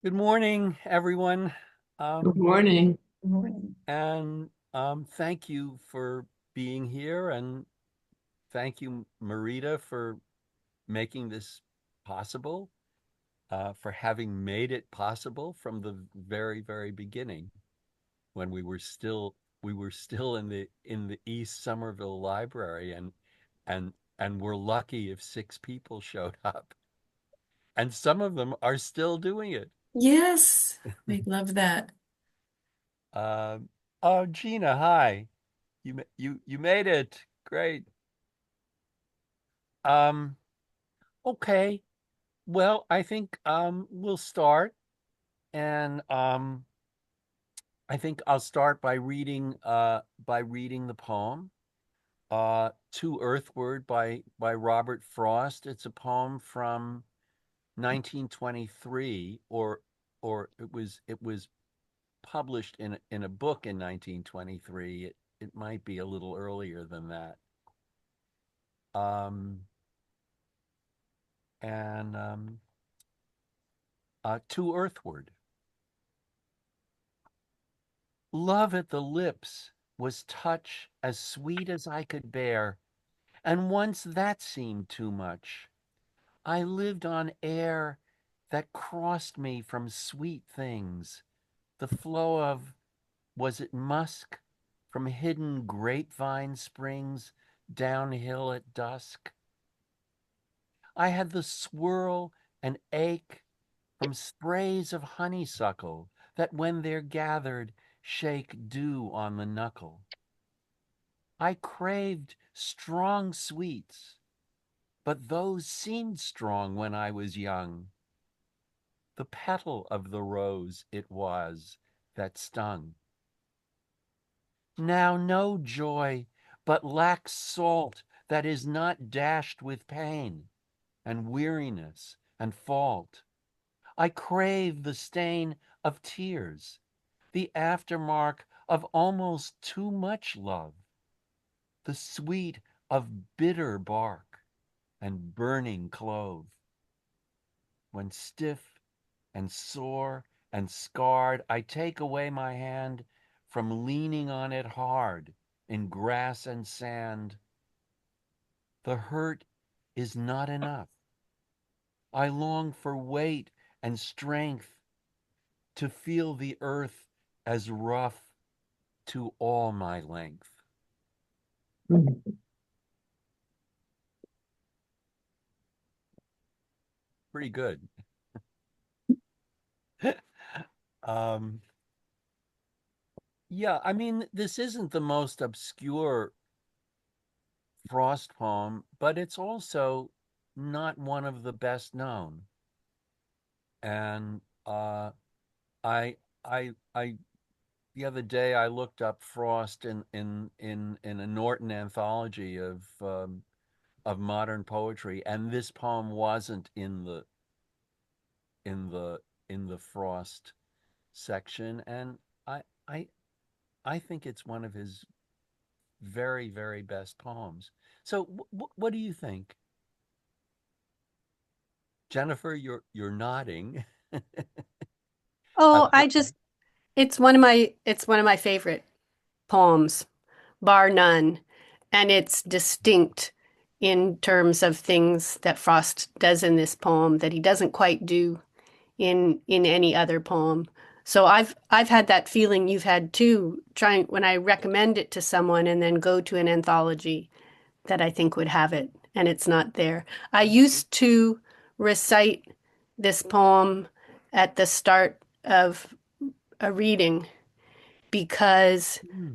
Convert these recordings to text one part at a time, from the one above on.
Good morning, everyone. Good Um, morning. thank you for being here, and thank you, Marita, for making this possible, for having made it possible from the very, very beginning when we were still in the East Somerville Library, and and we're lucky if six people showed up, and some of them are still doing it. Yes, I love that. Um, oh, Gina, hi. You made it. Great. Um, okay. Well, I think we'll start, and I think I'll start by reading the poem To Earthward by Robert Frost. It's a poem from 1923, or it was published in a book in 1923. It might be a little earlier than that. Um and To Earthward. Love at the lips was touch as sweet as I could bear, and once that seemed too much. I lived on air that crossed me from sweet things. The flow of, was it musk, from hidden grapevine springs downhill at dusk? I had the swirl and ache from sprays of honeysuckle that, when they're gathered, shake dew on the knuckle. I craved strong sweets, but those seemed strong when I was young. The petal of the rose it was that stung. Now no joy, but lacks salt that is not dashed with pain and weariness and fault. I crave the stain of tears, the aftermark of almost too much love, the sweet of bitter bark and burning clove. When stiff and sore and scarred, I take away my hand from leaning on it hard in grass and sand. The hurt is not enough. I long for weight and strength to feel the earth as rough to all my length. Pretty good. um, yeah, I mean, this isn't the most obscure Frost poem, but it's also not one of the best known. And I, I, the other day I looked up Frost in a Norton anthology of modern poetry, and this poem wasn't in the in the Frost section, and I I I think it's one of his very, very best poems. So what do you think? Jennifer, you're nodding. Oh, What? it's one of my favorite poems, bar none. And it's distinct in terms of things that Frost does in this poem that he doesn't quite do in any other poem. So I've had that feeling you've had too, trying when I recommend it to someone and then go to an anthology that I think would have it and it's not there. I used to recite this poem at the start of a reading because Hmm.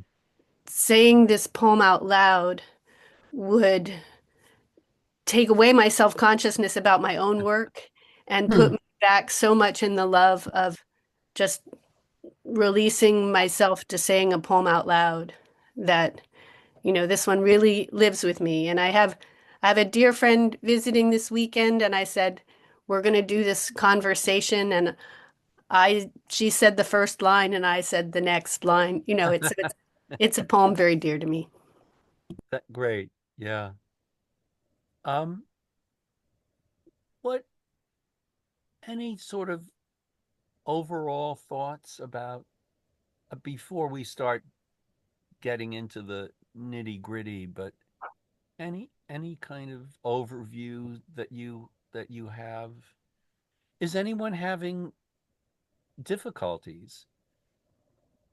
saying this poem out loud would take away my self-consciousness about my own work and put Hmm. me back so much in the love of just releasing myself to saying a poem out loud that, this one really lives with me. And I have a dear friend visiting this weekend, and I said, we're going to do this conversation. And she said the first line, and I said the next line. It's a poem very dear to me. Great. Yeah. Um, what any sort of overall thoughts about before we start getting into the nitty gritty, but any kind of overview that you have? Is anyone having difficulties?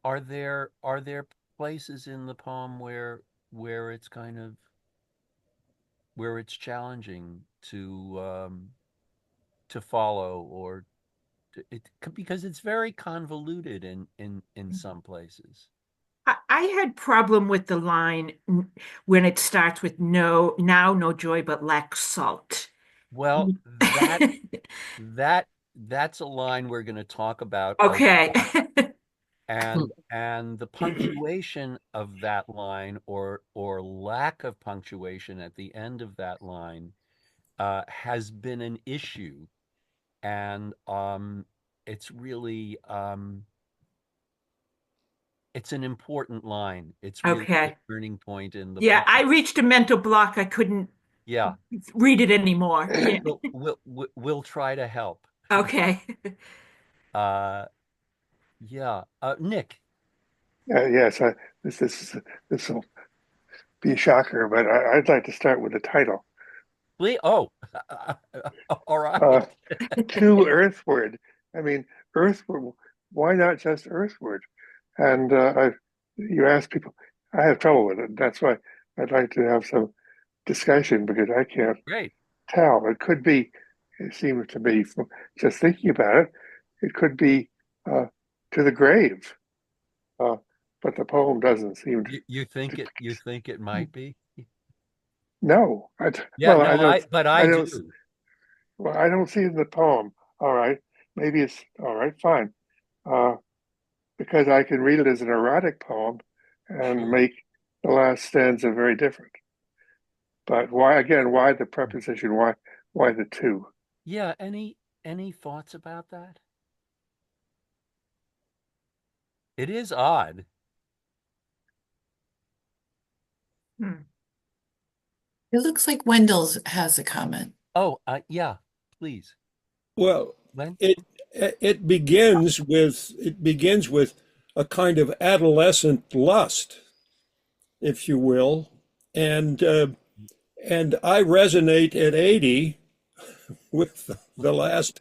Are there places in the poem where it's kind of where it's challenging to follow or because it's very convoluted in some places. I had problem with the line when it starts with no, now no joy but lack salt. Well, that that that's a line we're going to talk about a Okay. lot, and the punctuation of that line or lack of punctuation at the end of that line has been an issue, and it's really it's an important line. It's really a Okay. turning point in the Yeah, poem. I reached a mental block. I couldn't Yeah, read it anymore. Yeah. we'll try to help. Okay. Uh, yeah, Nick. Yes, this will be a shocker, but I'd like to start with the title. Oh, all Uh, right. to Earthward. I mean, Earthward. Why not just Earthward? And you ask people, I have trouble with it. That's why I'd like to have some discussion because I can't Great. tell. It could be. It seems to be from just thinking about it. It could be uh, to the grave, uh, but the poem doesn't seem You think it might be? No, Yeah, well, no, I I don't, do. well, I don't see it in the poem. All right, maybe it's all right, fine, uh, because I can read it as an erotic poem and Sure. make the last stanza very different. But why again? Why the preposition? Why the two? Yeah, any thoughts about that? It is odd. Hmm. It looks like Wendell's has a comment. Oh, yeah, please. Well, Len? it it begins with a kind of adolescent lust, if you will, and I resonate at 80 with the last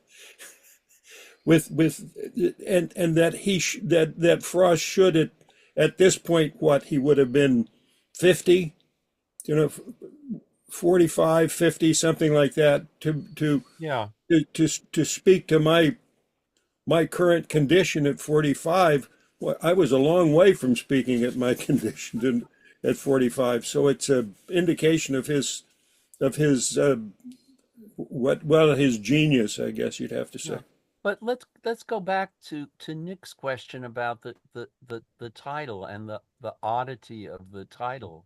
with and that that Frost should at this point what he would have been 50, you know, 45, 50, something like that Yeah. to speak to my current condition at 45. Well, I was a long way from speaking at my condition at 45. So it's an indication of his his genius, I guess you'd have to say. Yeah. But let's go back to Nick's question about the title and the oddity of the title.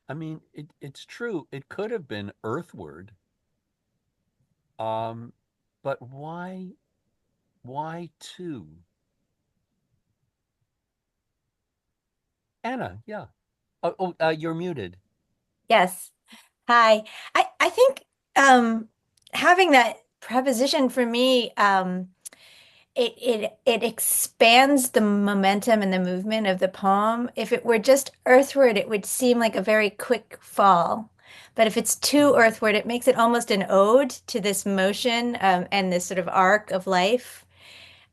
I mean, it's true. It could have been Earthward. Um, but why two? Anna, yeah. You're muted. Yes. Hi. I think having that preposition for me it expands the momentum and the movement of the poem. If it were just earthward, it would seem like a very quick fall. But if it's to earthward, it makes it almost an ode to this motion and this sort of arc of life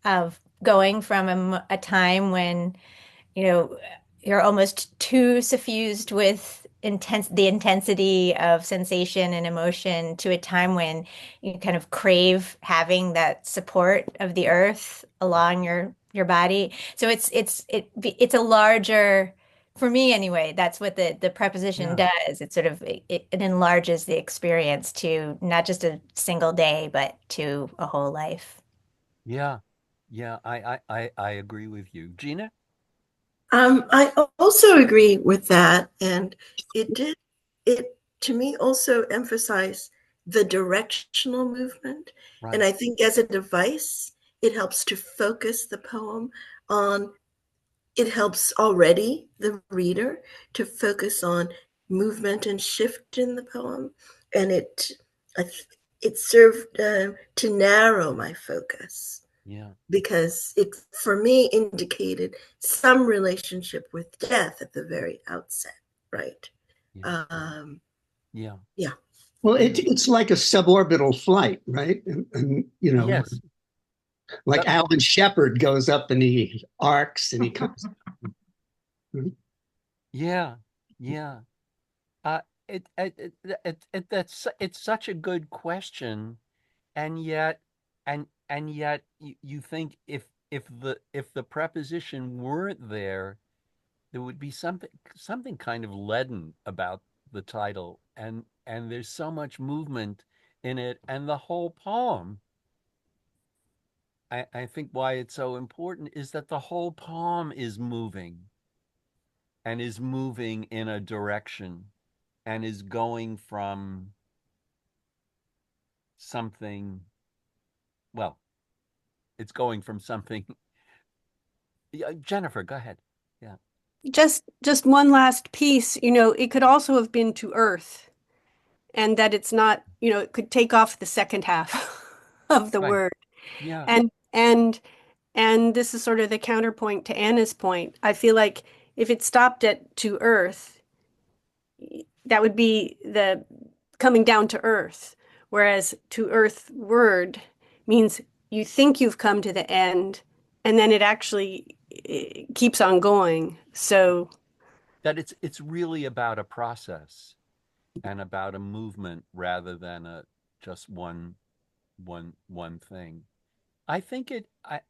of going from a time when you're almost too suffused with the intensity of sensation and emotion to a time when you kind of crave having that support of the earth along your body. So it's a larger, for me anyway, that's what the preposition Yeah. does. It sort of it enlarges the experience to not just a single day, but to a whole life. Yeah. Yeah, I agree with you. Gina? I also agree with that, and it to me also emphasize the directional movement, and Right. I think as a device, it helps to focus the poem on. It helps already the reader to focus on movement and shift in the poem, and it served to narrow my focus. Yeah. because it, for me, indicated some relationship with death at the very outset, right? Yeah. Yeah. Yeah. Well, it's like a suborbital flight, right? And Yes. like Alan Shepard goes up and he arcs and he comes. Yeah. Yeah. Uh, it's such a good question, and yet, and yet, you think if the preposition weren't there, there would be something kind of leaden about the title, and there's so much movement in it, and the whole poem. I think why it's so important is that the whole poem is moving, and is moving in a direction, and is going from something, well, it's going from something. Yeah, Jennifer, go ahead. Yeah. Just one last piece, it could also have been to Earth, and that it's not, it could take off the second half of the Right. word. Yeah. And this is sort of the counterpoint to Anna's point. I feel like if it stopped at to Earth, that would be the coming down to Earth, whereas to Earthward means you think you've come to the end, and then it keeps on going. So That it's really about a process and about a movement rather than a just one thing. I think I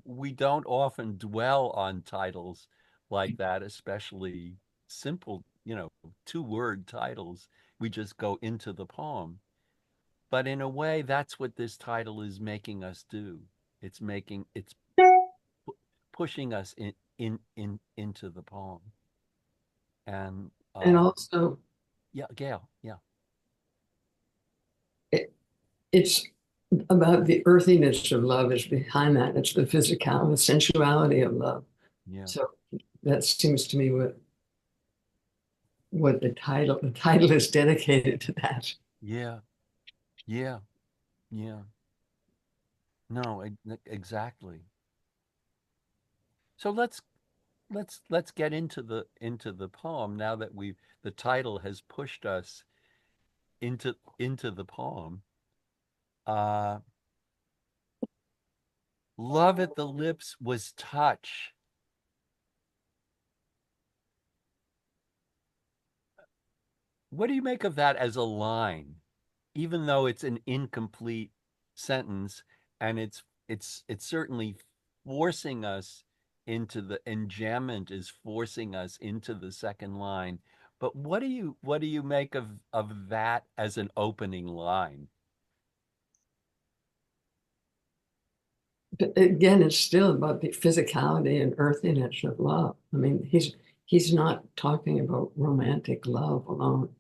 we don't often dwell on titles like that, especially simple, two-word titles. We just go into the poem. But in a way, that's what this title is making us do. It's pushing us into the poem. And And also, yeah, Gail, yeah. it's about the earthiness of love is behind that. It's the physicality, the sensuality of love. Yeah. So that seems to me what the title is dedicated to that. Yeah. Yeah. Yeah. No, exactly. So let's get into the poem now that the title has pushed us into the poem. Love at the lips was touch. What do you make of that as a line? Even though it's an incomplete sentence, and it's certainly forcing us into the enjambment is forcing us into the second line. But what do you make of that as an opening line? But again, it's still about the physicality and earthiness of love. I mean, he's not talking about romantic love alone.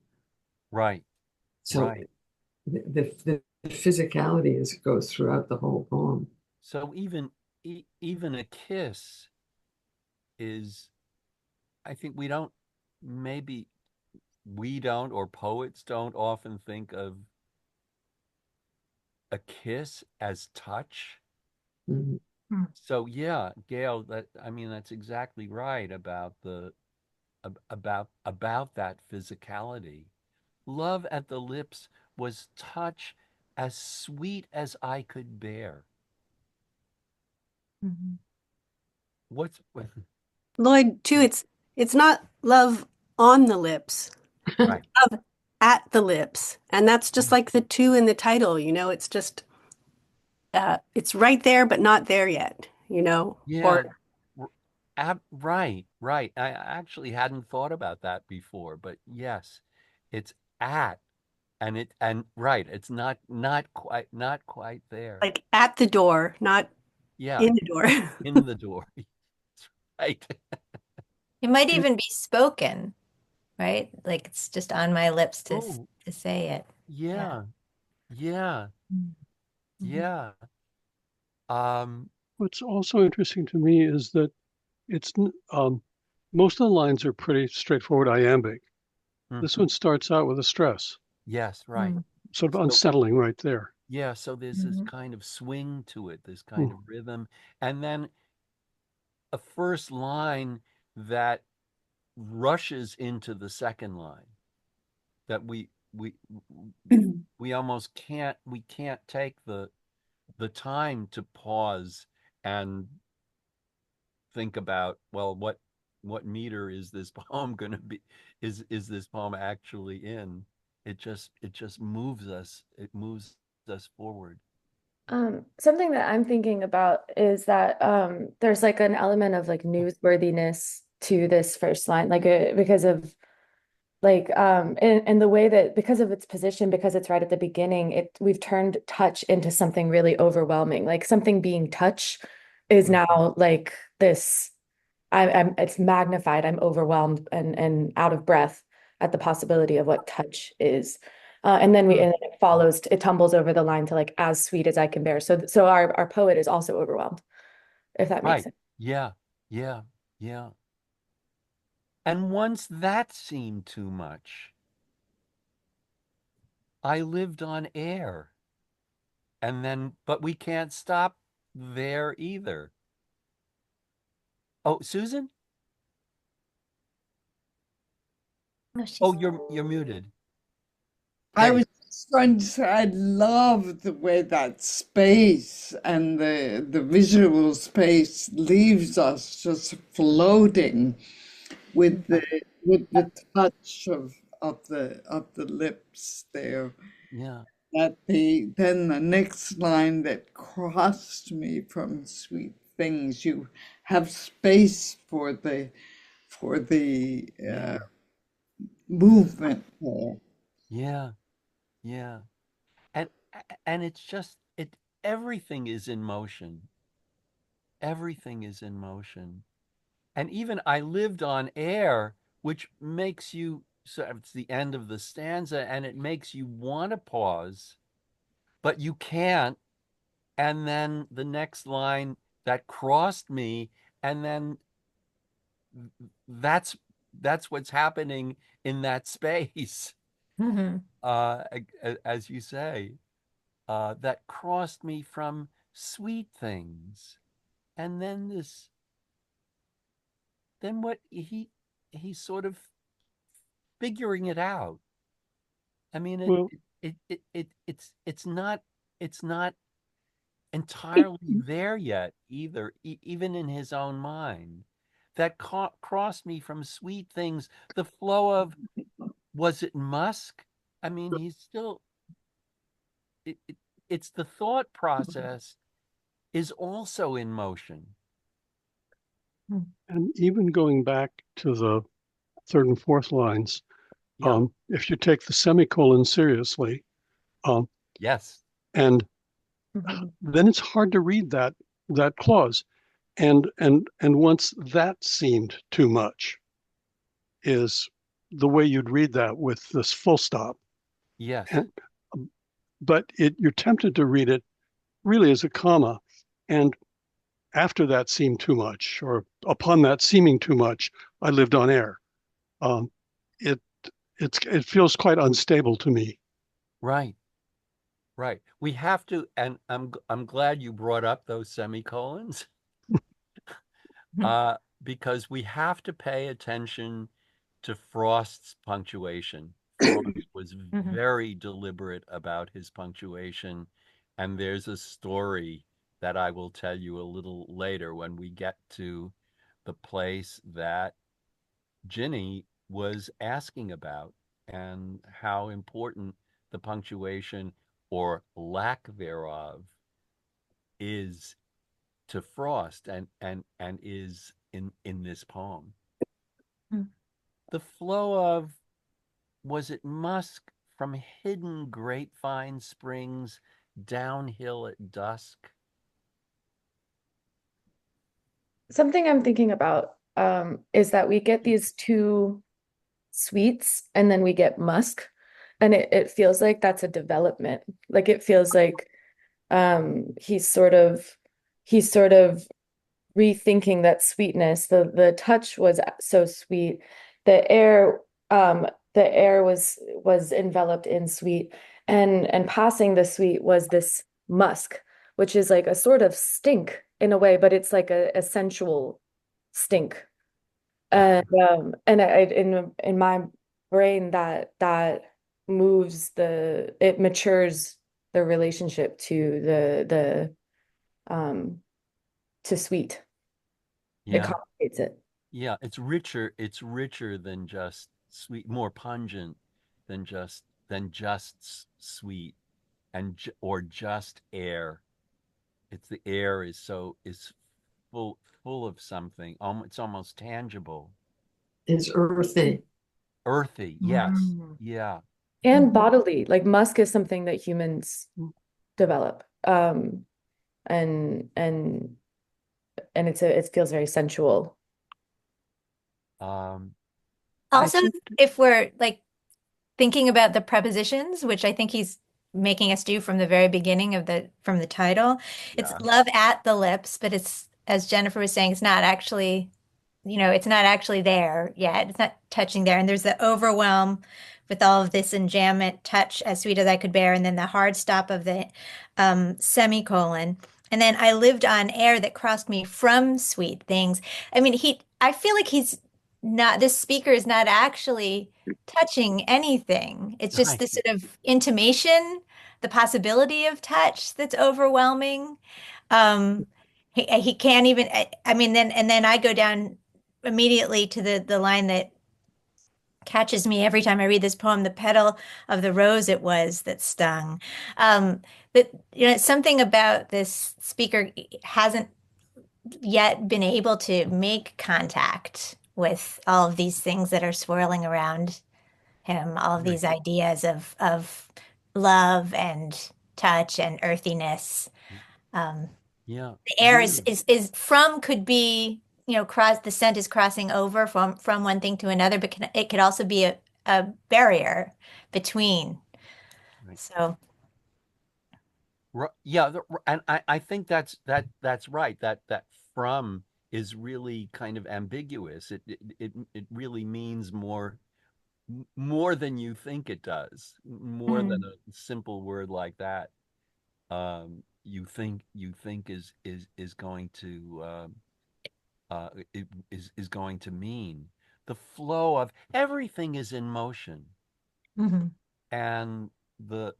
Right. So Right. the physicality goes throughout the whole poem. So even a kiss is, I think maybe we don't, or poets don't often think of a kiss as touch. Mhm. So yeah, Gail, that's exactly right about about that physicality. Love at the lips was touch as sweet as I could bear. What's Lloyd, too, it's not love on the lips, right? love at the lips. And that's just like the two in the title, it's just it's right there, but not there yet, Yeah, or right, right. I actually hadn't thought about that before, but yes, it's at, and right, it's not quite there. like at the door, not Yeah, in the door. in the door. Right. It might even be spoken, right? Like it's just on my lips Oh, to say it. yeah, yeah, Mhm. yeah. Um, What's also interesting to me is that it's most of the lines are pretty straightforward iambic. This mhm. one starts out with a stress, Yes, right. Mm. sort of So unsettling right there. Yeah, so there's this kind of swing to it, this kind Mm. of rhythm, and then a first line that rushes into the second line that we almost can't take the time to pause and think about, well, what meter is this poem going to be, is this poem actually in? It just moves us forward. Something that I'm thinking about is that there's like an element of like newsworthiness to this first line, like because of like and the way that because of its position, because it's right at the beginning, we've turned touch into something really overwhelming. Like something being touch is now like this. I'm it's magnified. I'm overwhelmed and out of breath at the possibility of what touch is. And then and then it follows, it tumbles over the line to like as sweet as I can bear. So our poet is also overwhelmed, if that makes Right. sense. Yeah. Yeah. Yeah. And once that seemed too much, I lived on air. And then, but we can't stop there either. Oh, Susan? No, she's Oh, you're muted. I Hey. was just going to say I love the way that space and the visual space leaves us just floating with the touch of the lips there. Yeah. Then the next line that crossed me from sweet things, you have space for the Yeah. movement there. Yeah. Yeah. And and it's just everything is in motion. Everything is in motion. And even I lived on air, which makes you, so it's the end of the stanza, and it makes you want to pause, but you can't. And then the next line that crossed me, and then that's that's what's happening in that space. As you say, that crossed me from sweet things, and then what he's sort of figuring it out. I mean, Well, it's not entirely there yet either, even in his own mind. That crossed me from sweet things. The flow of, was it musk? I mean, he's still. It's the thought process is also in motion. and even going back to the third and fourth lines, Yeah. if you take the semicolon seriously, Yes. and then it's hard to read that clause. And once that seemed too much is the way you'd read that with this full stop. Yes. And, but you're tempted to read it really as a comma. And after that seemed too much, or upon that seeming too much, I lived on air. It it feels quite unstable to me. Right. Right. We have to, and I'm glad you brought up those semicolons, because we have to pay attention to Frost's punctuation. Frost was very deliberate about his punctuation, and there's a story that I will tell you a little later when we get to the place that Ginny was asking about and how important the punctuation or lack thereof is to Frost and is in this poem. The flow of, was it musk from hidden grapevine springs downhill at dusk? Something I'm thinking about is that we get these two sweets and then we get musk. And it feels like that's a development. Like it feels like he's sort of rethinking that sweetness. The touch was so sweet. The air the air was enveloped in sweet. and passing the sweet was this musk, which is like a sort of stink in a way, but it's like a sensual stink. And I in my brain that moves it matures the relationship to the to sweet. It Yeah. complicates it. Yeah, it's richer than just sweet, more pungent than just sweet or just air. It's the air is full of something. It's almost tangible. Is earthy. Earthy, yes. Mm. Yeah. And bodily, like musk is something that humans develop. And it feels very sensual. Um Also, if we're like thinking about the prepositions, which I think he's making us do from the very beginning from the title, it's Yeah. love at the lips, but it's, as Jennifer was saying, it's not actually, it's not actually there yet. It's not touching there. And there's the overwhelm with all of this enjambment, touch as sweet as I could bear, and then the hard stop of the semicolon. And then I lived on air that crossed me from sweet things. I mean, I feel like this speaker is not actually touching anything. It's just this sort of intimation, the possibility of touch that's overwhelming. He can't even, I mean, then I go down immediately to the line that catches me every time I read this poem, the petal of the rose it was that stung. Something about this speaker hasn't yet been able to make contact with all of these things that are swirling around him, all of these ideas of love and touch and earthiness. Yeah. The air is from could be, the scent is crossing over from one thing to another, but it could also be a barrier between. Right. So yeah, and I think that's right. That from is really kind of ambiguous. It really means more than you think it does, more than a simple word like that. You think is going to is going to mean the flow of everything is in motion, and the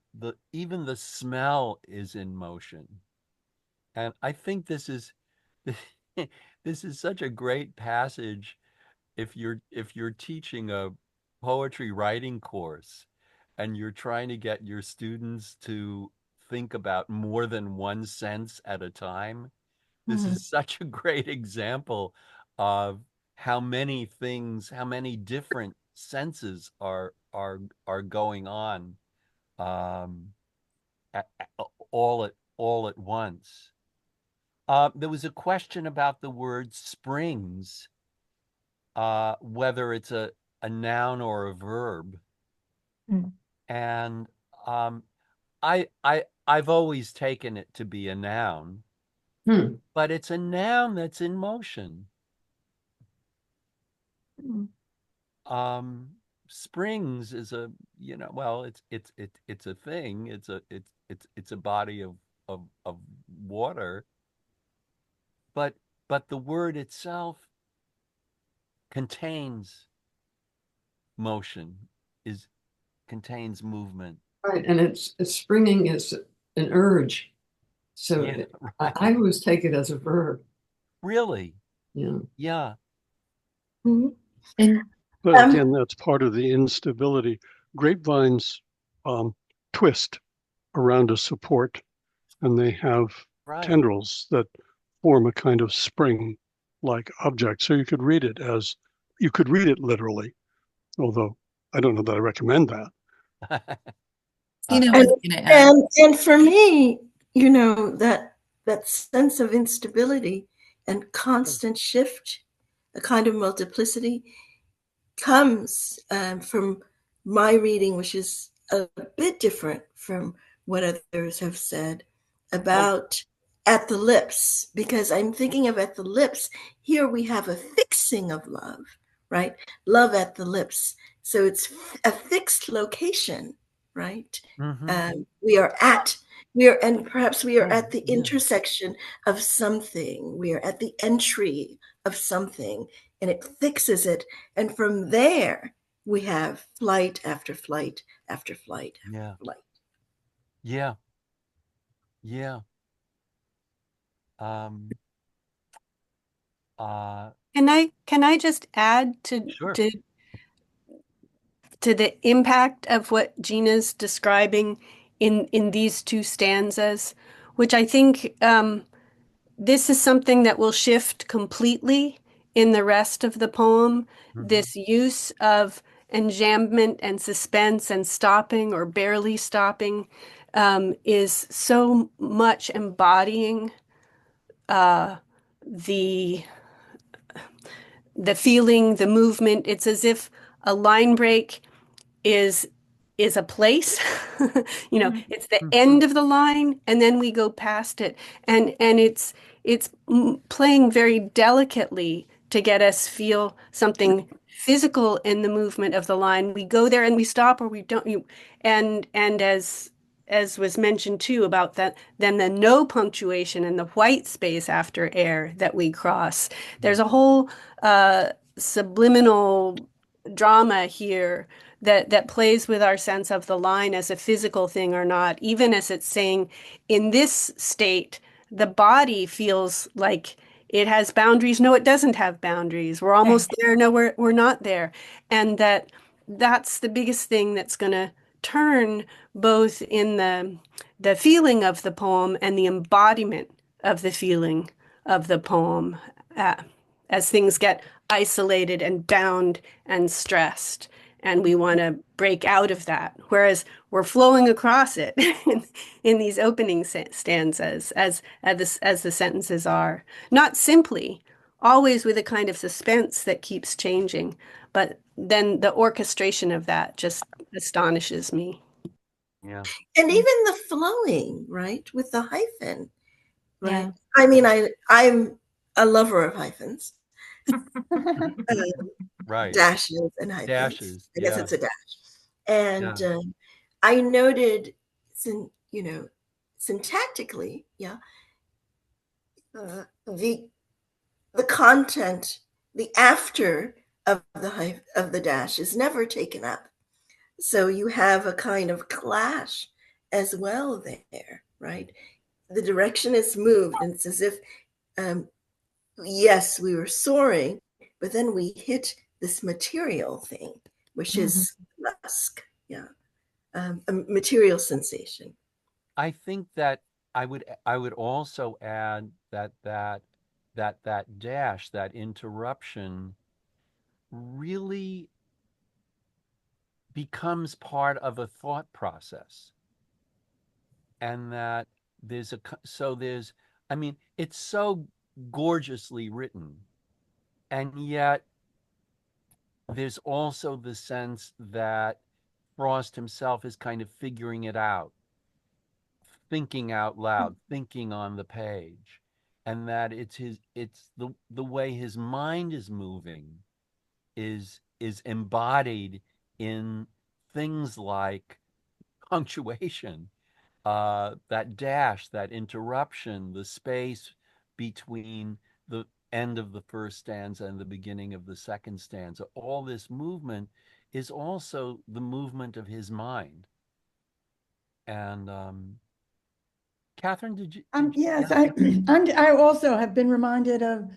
even the smell is in motion. And I think this is this is such a great passage if you're teaching a poetry writing course and you're trying to get your students to think about more than one sense at a time. This is such a great example of how many different senses are going on all at once. There was a question about the word springs, whether it's a noun or a verb. And I've always taken it to be a noun, but it's a noun that's in motion. Springs is a it's a thing. It's a body of water. But the word itself contains motion, contains movement. Right, and it's springing is an urge. So Yeah, I always take it as a verb. Really? Yeah. Yeah. And But again, that's part of the instability. Grapevines twist around a support, and they have tendrils that form a kind of spring-like object. So you could read it literally, although I don't know that I recommend that. And for me, that sense of instability and constant shift, a kind of multiplicity, comes from my reading, which is a bit different from what others have said about at the lips, because I'm thinking of at the lips. Here we have a fixing of love, right? Love at the lips. So it's a fixed location right? Mhm. And perhaps we are Oh, at the yeah. intersection of something. We are at the entry of something, and it fixes it. And from there, we have flight after flight after flight Yeah. after flight. Yeah. Yeah. Um, uh, Can I just add sure. to the impact of what Gina's describing in these two stanzas, which I think this is something that will shift completely in the rest of the poem. Mhm. This use of enjambment and suspense and stopping or barely stopping is so much embodying the feeling, the movement. It's as if a line break is a place. It's the end of the line, and then we go past it, and it's playing very delicately to get us feel something physical in the movement of the line. We go there and we stop, or we don't. And as was mentioned too about that, then the no punctuation and the white space after air that we cross. There's a whole subliminal drama here that plays with our sense of the line as a physical thing or not, even as it's saying in this state, the body feels like it has boundaries. No, it doesn't have boundaries. We're almost there. No, we're not there. And that's the biggest thing that's going to turn both in the feeling of the poem and the embodiment of the feeling of the poem as things get isolated and bound and stressed. And we want to break out of that. Whereas we're flowing across it in these opening stanzas as the sentences are. Not simply, always with a kind of suspense that keeps changing. But then the orchestration of that just astonishes me. Yeah. And even the flowing, right, with the hyphen, right? Yeah. I mean, I'm a lover of hyphens. Right. Dashes and hyphens. Dashes. I guess Yeah. it's a dash. And Yeah. I noted, syntactically, yeah, the content, the after of the dash is never taken up. So you have a kind of clash as well there, right? The direction is moved, and it's as if, yes, we were soaring, but then we hit this material thing, which is dusk, yeah, a material sensation. I think that I would also add that dash, that interruption really becomes part of a thought process. And that there's I mean, it's so gorgeously written, and yet there's also the sense that Frost himself is kind of figuring it out, thinking out loud, thinking on the page, and that it's the way his mind is moving is embodied in things like punctuation, that dash, that interruption, the space between the end of the first stanza and the beginning of the second stanza. All this movement is also the movement of his mind. And Catherine, did you? Yes, I also have been reminded of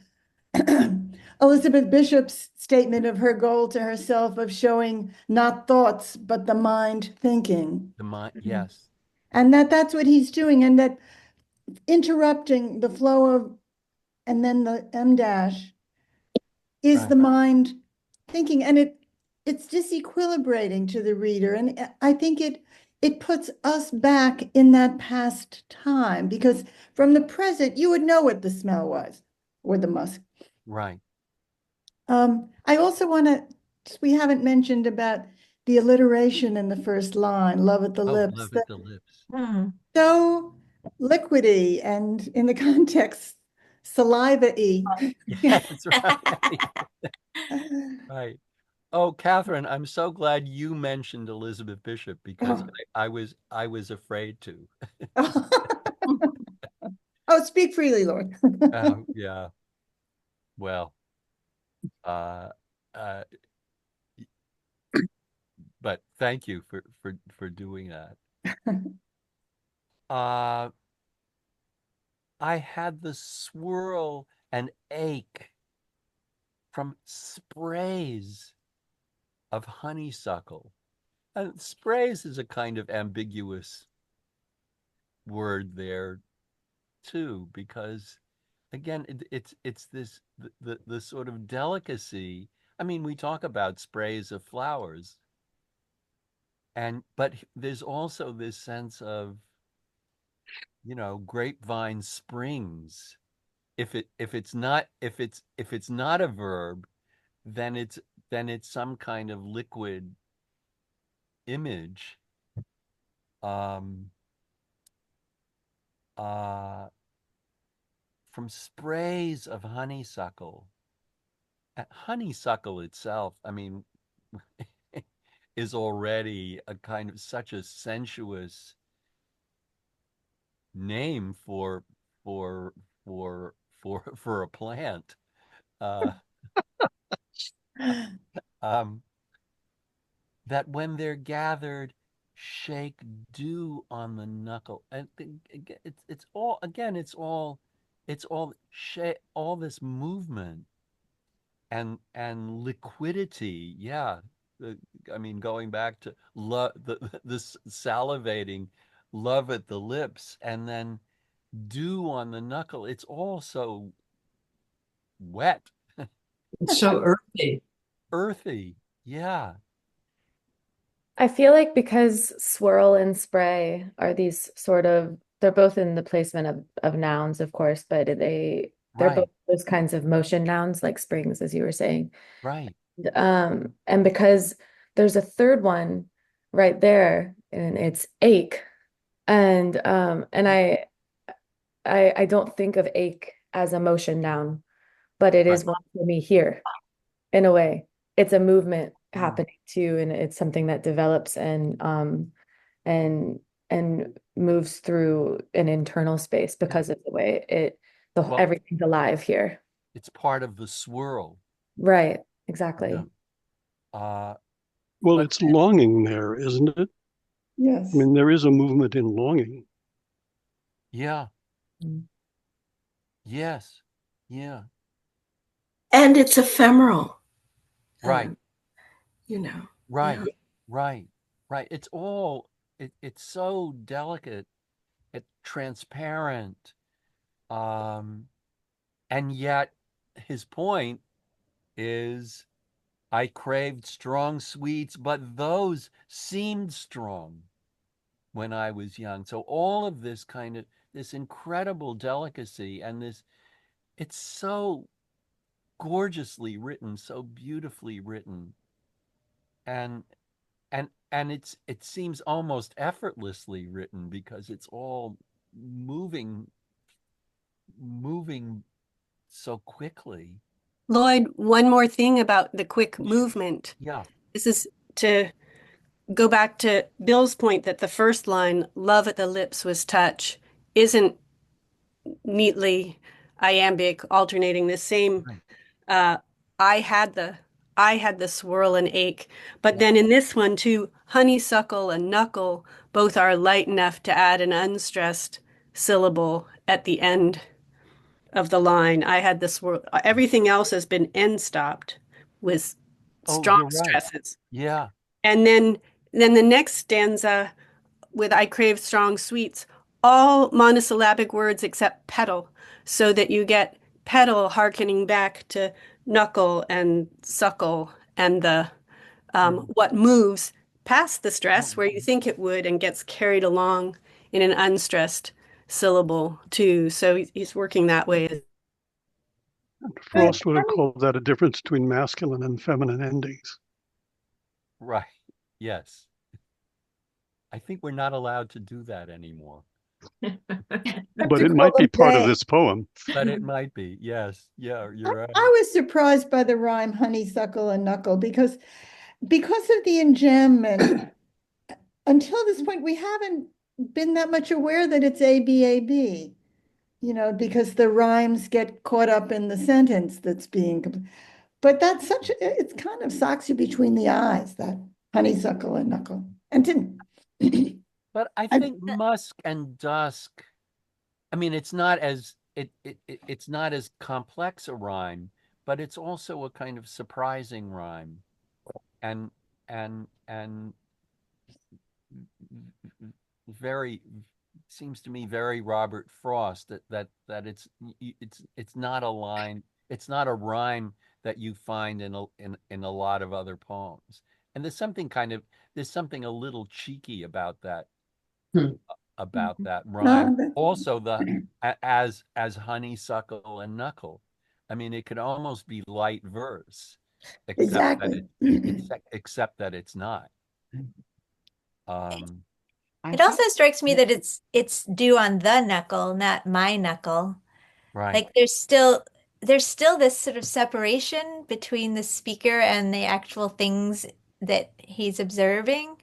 Elizabeth Bishop's statement of her goal to herself of showing not thoughts, but the mind thinking. The mind, yes. And that's what he's doing, and that interrupting the flow of, and then the M dash is Right. the mind thinking, and it's disequilibrating to the reader. And I think it puts us back in that past time, because from the present, you would know what the smell was, or the musk. Right. I also want to, we haven't mentioned about the alliteration in the first line, love at the lips. Love at the lips. So liquidy, and in the context, saliva-y. Yes, right. Right. Oh, Catherine, I'm so glad you mentioned Elizabeth Bishop because Oh. I was afraid to. Oh, speak freely, Lord. Yeah. Well, uh, uh, but thank you for doing that. Uh, I had the swirl and ache from sprays of honeysuckle. And sprays is a kind of ambiguous word there too, because again, it's this the sort of delicacy. I mean, we talk about sprays of flowers, but there's also this sense of, grapevine springs. If it's not a verb, then it's some kind of liquid image. Um, uh, from sprays of honeysuckle. Honeysuckle itself, I mean, is already a kind of such a sensuous name for for a plant. Uh, um, that when they're gathered, shake dew on the knuckle, and it's all again, all this movement and liquidity. Yeah. I mean, going back to love, this salivating, love at the lips, and then dew on the knuckle. It's all so wet, It's so earthy. earthy. Yeah. I feel like because swirl and spray are these sort of, they're both in the placement of nouns, of course, but they're Right. both those kinds of motion nouns like springs, as you were saying. Right. And because there's a third one right there, and it's ache. And I don't think of ache as a motion noun, but it Right. is one for me here, in a way. It's a movement happening too, and it's something that develops and moves through an internal space because of the way Well, everything's alive here. it's part of the swirl. Right, exactly. Yeah. Well, But it's longing there, isn't it? Yes. I mean, there is a movement in longing. yeah. Mm. Yes. Yeah. And it's ephemeral. Right. You know. Right. Yeah. Right. Right. It's so delicate, it's transparent. And yet his point is, I craved strong sweets, but those seemed strong when I was young. So all of this incredible delicacy, and it's so gorgeously written, so beautifully written. And it seems almost effortlessly written because it's all moving so quickly. Lloyd, one more thing about the quick movement. Yeah. This is to go back to Bill's point that the first line, love at the lips was touch, isn't neatly iambic, alternating the same. Right. I had the swirl and ache, but then in this one too, honeysuckle and knuckle both are light enough to add an unstressed syllable at the end of the line. I had the swirl. Everything else has been end stopped with strong You're right. stresses. Yeah. And then the next stanza with I crave strong sweets, all monosyllabic words except petal, so that you get petal hearkening back to knuckle and suckle and the what moves past the stress where you think it would and gets carried along in an unstressed syllable too. So he's working that way. Frost would have called that a difference between masculine and feminine endings. Right. Yes. I think we're not allowed to do that anymore. Have But to it call might be them part of they. this poem. But it might be. Yes. Yeah, you're right. I was surprised by the rhyme honeysuckle and knuckle because of the enjambment. Until this point, we haven't been that much aware that it's ABAB, because the rhymes get caught up in the sentence that's being, but that's it's kind of socks you between the eyes, that honeysuckle and knuckle. And didn't, But I think musk and dusk, I mean, it's not as it's not as complex a rhyme, but it's also a kind of surprising rhyme. And and very seems to me very Robert Frost that it's not a line, it's not a rhyme that you find in a lot of other poems. And there's something a little cheeky about that Hmm. rhyme. Also as honeysuckle and knuckle. I mean, it could almost be light verse, exactly. except that it's not. It also strikes me that it's due on the knuckle, not my knuckle. Right. Like there's still this sort of separation between the speaker and the actual things that he's observing.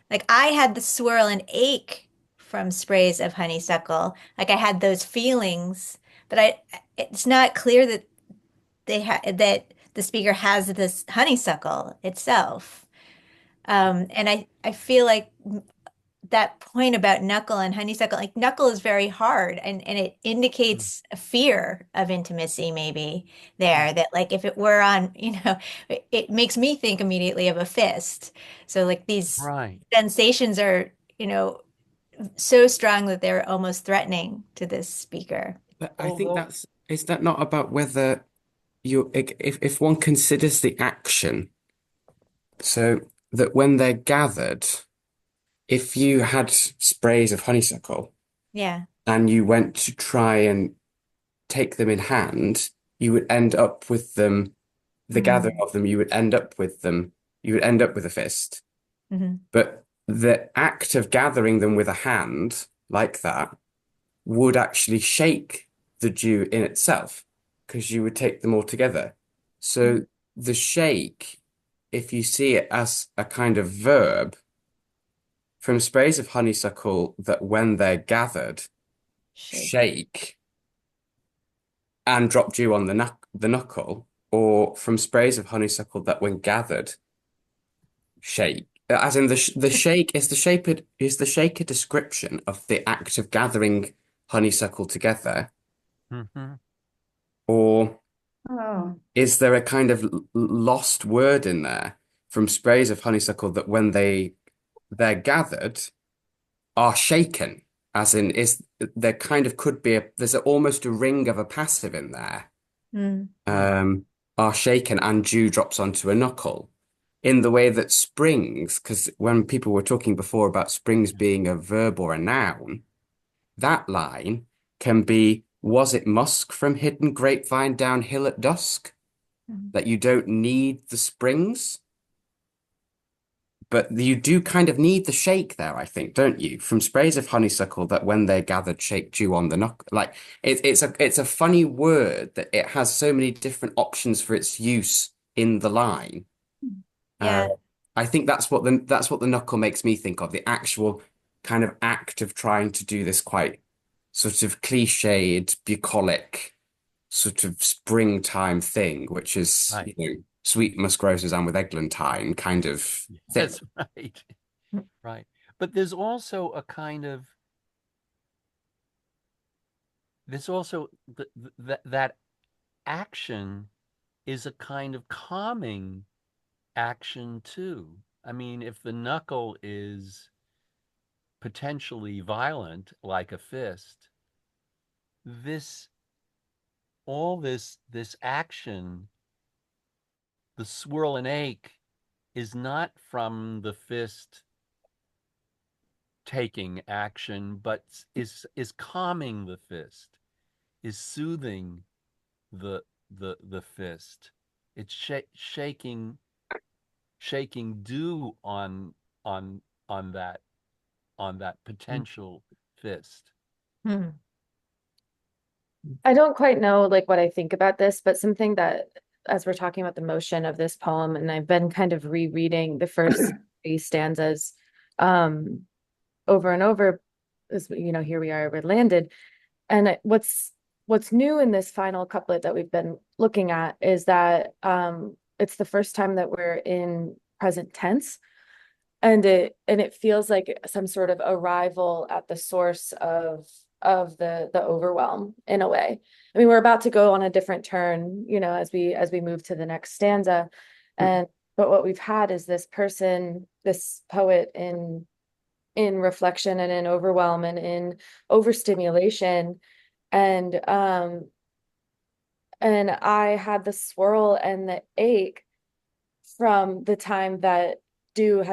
Like I had the swirl and ache from sprays of honeysuckle. Like I had those feelings, but it's not clear that that the speaker has this honeysuckle itself. And I feel like that point about knuckle and honeysuckle, like knuckle is very hard and it indicates a fear of intimacy maybe there, that like if it were on, it makes me think immediately of a fist. So like these Right. sensations are, so strong that they're almost threatening to this speaker. But I think is that not about whether if one considers the action, so that when they're gathered, if you had sprays of honeysuckle Yeah. and you went to try and take them in hand, you would end up with them, the gathering of them, you would end up with a fist. But the act of gathering them with a hand like that would actually shake the dew in itself, because you would take them all together. So the shake, if you see it as a kind of verb, from sprays of honeysuckle that when they're gathered, shake and drop dew on the knuckle, or from sprays of honeysuckle that when gathered, shake. As in the shake is the shake a description of the act of gathering honeysuckle together, or is there a kind of lost word in there from sprays of honeysuckle that when they're gathered are shaken, as in there kind of could be there's almost a ring of a passive in there, are shaken and dew drops onto a knuckle, in the way that springs, because when people were talking before about springs being a verb or a noun, that line can be, was it musk from hidden grapevine downhill at dusk? That you don't need the springs, but you do kind of need the shake there, I think, don't you? From sprays of honeysuckle that when they're gathered shake dew on the knuckle. Like it's a funny word that it has so many different options for its use in the line. Yeah. I think that's what the knuckle makes me think of, the actual kind of act of trying to do this quite sort of cliched, bucolic, sort of springtime thing, which is, sweet musk roses and with eglantine kind of thing. That's right. Right. But there's also a kind of, that action is a kind of calming action too. I mean, if the knuckle is potentially violent, like a fist, this action, the swirl and ache, is not from the fist taking action, but is calming the fist, is soothing the fist. It's shaking dew on that potential fist. Hmm. I don't quite know like what I think about this, but something that as we're talking about the motion of this poem, and I've been kind of rereading the first three stanzas over and over, as you know, here we are, we're landed. And what's new in this final couplet that we've been looking at is that it's the first time that we're in present tense. And it feels like some sort of arrival at the source of the overwhelm in a way. I mean, we're about to go on a different turn, you know, as we move to the next stanza. And but what we've had is this person, this poet in reflection and in overwhelm and in overstimulation. And I had the swirl and the ache from the time that dew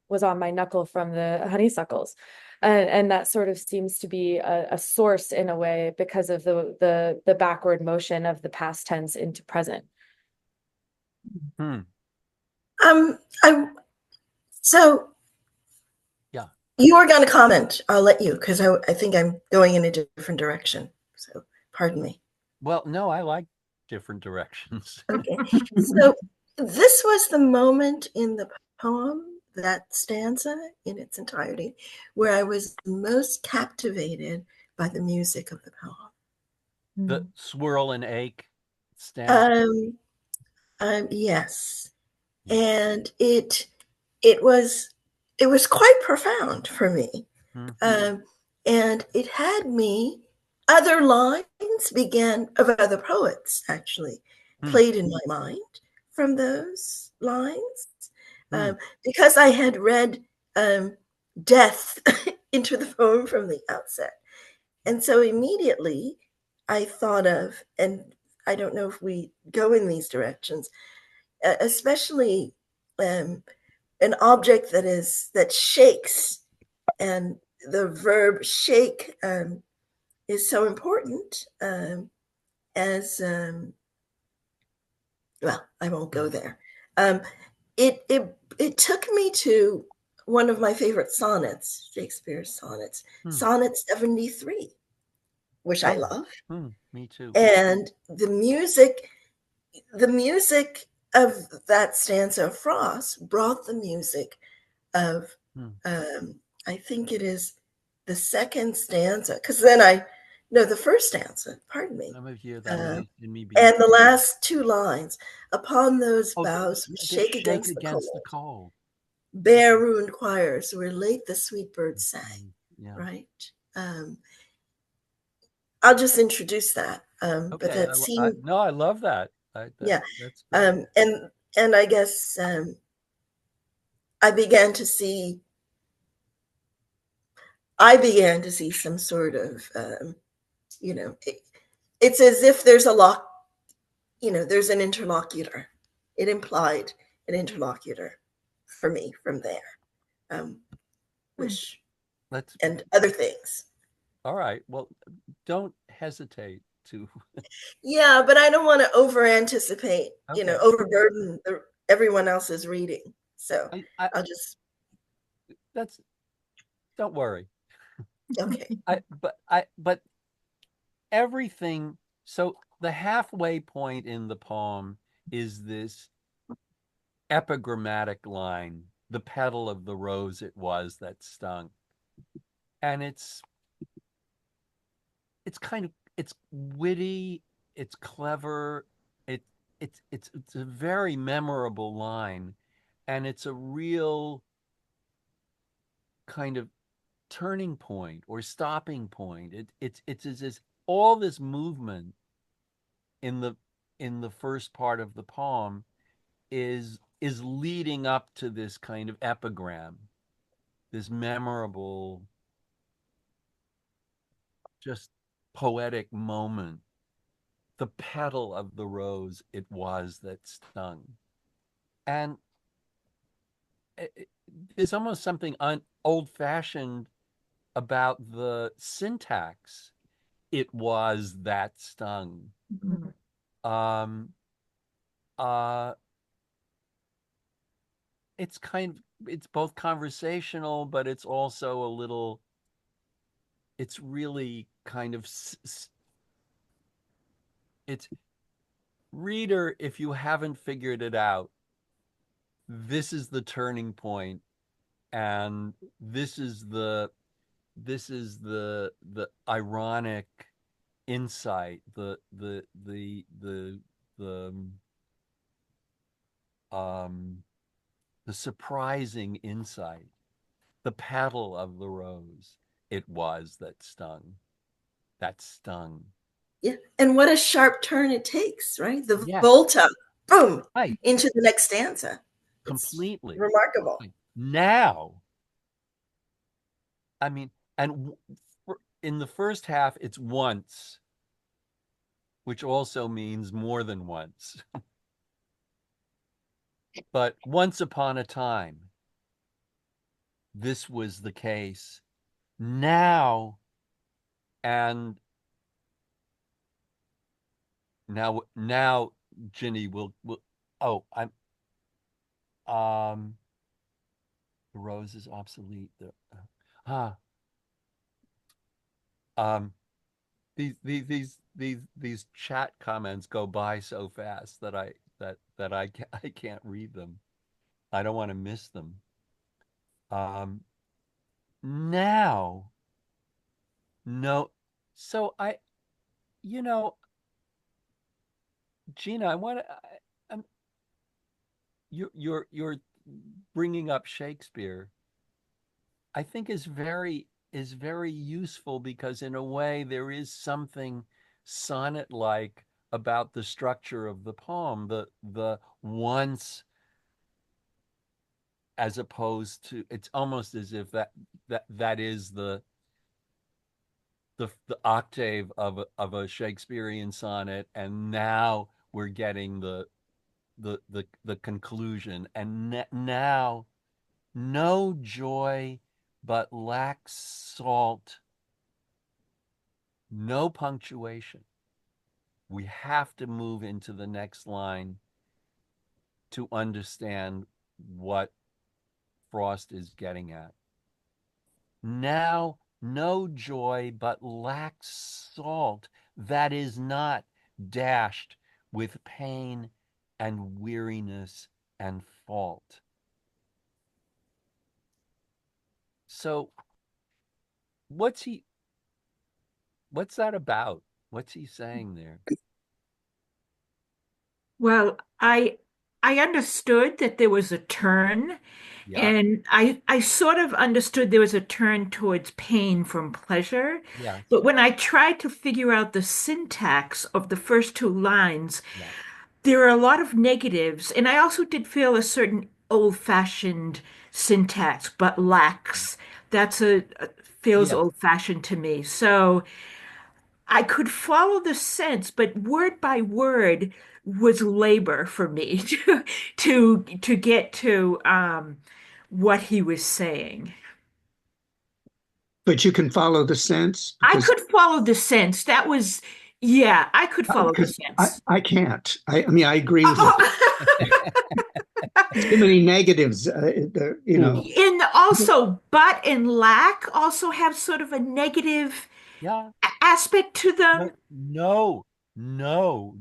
was on my knuckle from the honeysuckles. And that sort of seems to be a source in a way because of the backward motion of the past tense into present. So yeah, you are going to comment. I'll let you because I think I'm going in a different direction. So pardon me. Well, no, I like different directions. Okay. So this was the moment in the poem, that stanza in its entirety, where I was most captivated by the music of the poem. The swirl and ache stanza. Yes. And it was quite profound for me. And it had me, other lines of other poets actually played in my mind from those lines. Because I had read death into the poem from the outset. And so immediately I thought of, and I don't know if we go in these directions, especially an object that shakes, and the verb shake is so important as well, I won't go there. It took me to one of my favorite sonnets, Shakespeare's sonnets, Sonnet 73, which I love. Me too. And the music of that stanza of Frost brought the music of I think it is the second stanza, because then the first stanza, pardon me. And the last two lines, upon those boughs shake against the cold. Bare ruined choirs where late the sweet birds sang. Right. I'll just introduce that. But that seemed no, I love that. That's and I guess I began to see some sort of it's as if there's there's an interlocutor. It implied an interlocutor for me from there, which and other things. All right. Well, don't hesitate to. Yeah, but I don't want to over anticipate, overburden everyone else's reading. So I'll just. Don't worry. Okay. But everything. So the halfway point in the poem is this epigrammatic line, the petal of the rose it was that stung. And it's witty, it's clever, it's a very memorable line, and it's a real kind of turning point or stopping point. It's as if all this movement in the first part of the poem is leading up to this kind of epigram, this memorable, just poetic moment. The petal of the rose it was that stung. And there's almost something old-fashioned about the syntax. It was that stung. It's both conversational, but it's also it's really kind of it's reader, if you haven't figured it out, this is the turning point, and this is the ironic insight, the surprising insight, the petal of the rose it was that stung. Yeah. And what a sharp turn it takes, right? The Yes. volta, boom, Right. into the next stanza. Completely. It's remarkable. Now, I mean, and in the first half, it's once, which also means more than once. But once upon a time, this was the case. Now, and now, Ginny will. Oh, the rose is obsolete. These chat comments go by so fast that I can't read them. I don't want to miss them. Now, no. So Gina, I want to. You're bringing up Shakespeare. I think is very useful, because in a way there is something sonnet-like about the structure of the poem, the once, as opposed to, it's almost as if that is the octave of a Shakespearean sonnet, and now we're getting the conclusion, and now no joy but lacks salt, no punctuation. We have to move into the next line to understand what Frost is getting at. Now no joy but lacks salt, that is not dashed with pain and weariness and fault. So what's that about? What's he saying there? Well, I understood that there was a turn, Yeah. and I sort of understood there was a turn towards pain from pleasure. Yeah. But when I tried to figure out the syntax of the first two lines, Yeah. there are a lot of negatives, and I also did feel a certain old-fashioned syntax, but lacks. That's feels Yeah. old-fashioned to me. So I could follow the sense, but word by word was labor for me to get to what he was saying. But you can follow the sense, I because could follow the sense. That was, yeah, I could follow the because sense. I can't. I mean, I agree with too many negatives. And also, but and lack also have sort of a negative aspect to them. No, no,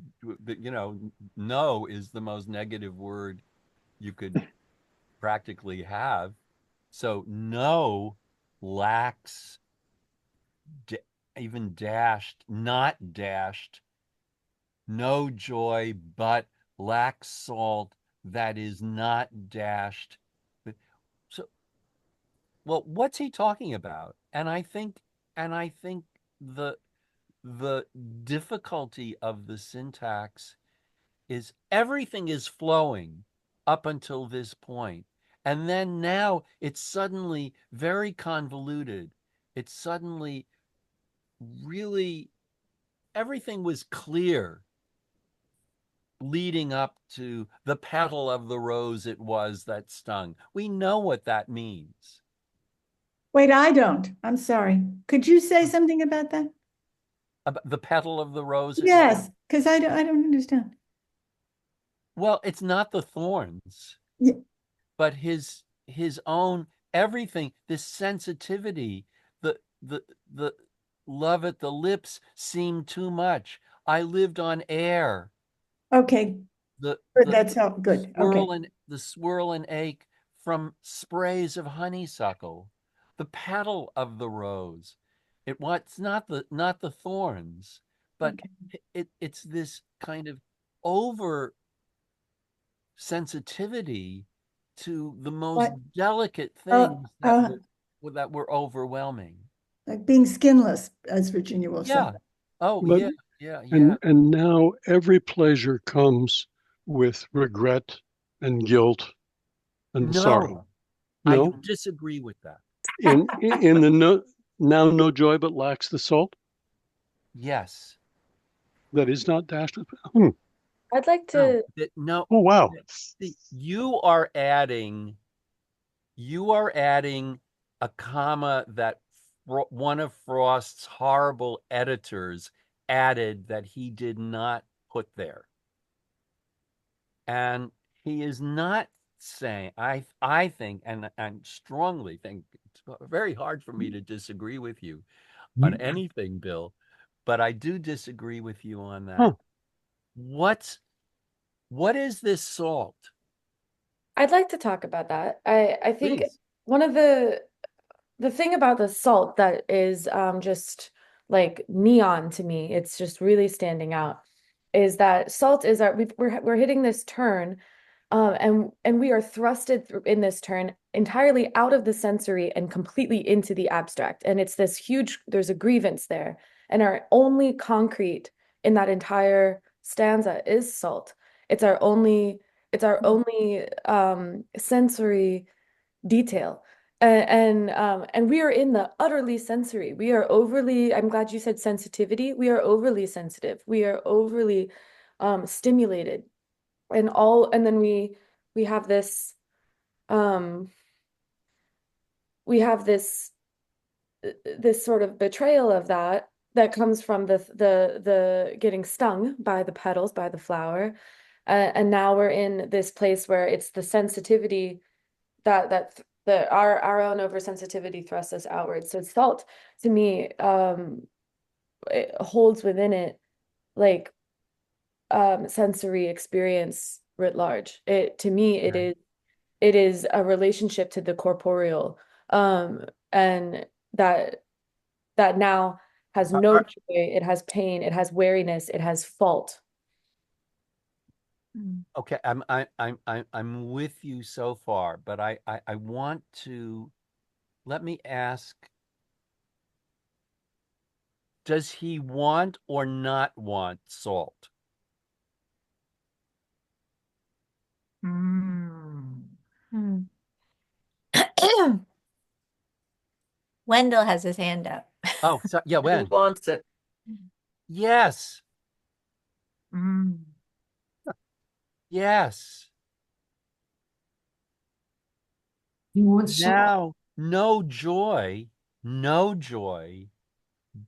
no is the most negative word you could practically have. So no lacks, even dashed, not dashed, no joy, but lacks salt, that is not dashed. So, well, what's he talking about? And I think the difficulty of the syntax is everything is flowing up until this point. And then now it's suddenly very convoluted. It's suddenly really, everything was clear leading up to the petal of the rose it was that stung. We know what that means. Wait, I don't. I'm sorry. Could you say something about that? About the petal of the rose? Yes, because I don't understand. Well, it's not the thorns, but his own everything, this sensitivity, the love at the lips seemed too much. I lived on air. Okay, The good, that's all good. Okay. swirl and ache from sprays of honeysuckle, the petal of the rose. It's not the thorns, but it's this kind of over sensitivity to the most What? delicate Uh, things uh, that were overwhelming. like being skinless, as Virginia will say. Yeah. Oh, But yeah. and now every pleasure comes with regret and guilt and sorrow. I No, disagree with that. in the no joy but lacks the salt. Yes. That is not dashed with. I'd like to. No. Oh wow. See, you are adding a comma that one of Frost's horrible editors added that he did not put there. And he is not saying, I think, and strongly think, it's very hard for me to disagree with you on anything, Bill, but I do disagree with you on that. Huh. What is this salt? I'd like to talk about that. I think Please. one of the thing about the salt that is just like neon to me, it's just really standing out, is that salt is we're hitting this turn, and we are thrusted in this turn entirely out of the sensory and completely into the abstract. And it's this huge, there's a grievance there, and our only concrete in that entire stanza is salt. It's our only sensory detail. And we are in the utterly sensory. We are overly, I'm glad you said sensitivity. We are overly sensitive. We are overly stimulated. And then we have this this sort of betrayal of that comes from the getting stung by the petals, by the flower. And now we're in this place where it's the sensitivity that our own oversensitivity thrusts us outward. So salt, to me, it holds within it like sensory experience writ large. To me, it is a relationship to the corporeal, and that now has no joy, it has pain, it has weariness, it has fault. Okay, I'm with you so far, but I want to let me ask, does he want or not want salt? Wendell has his hand up. Oh, so, yeah, He when? wants it. Yes. Yes. He wants salt. Now, no joy,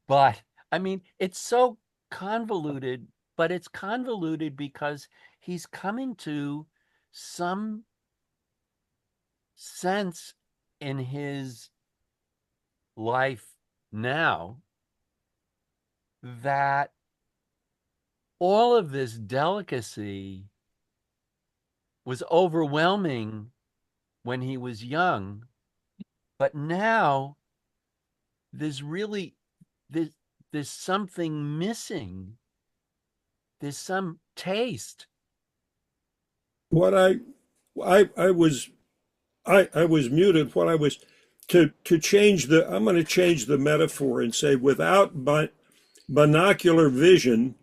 but I mean, it's so convoluted, but it's convoluted because he's coming to some sense in his life now that all of this delicacy was overwhelming when he was young, but now there's something missing. There's some taste. What I was muted. What I was to change I'm going to change the metaphor and say without binocular vision,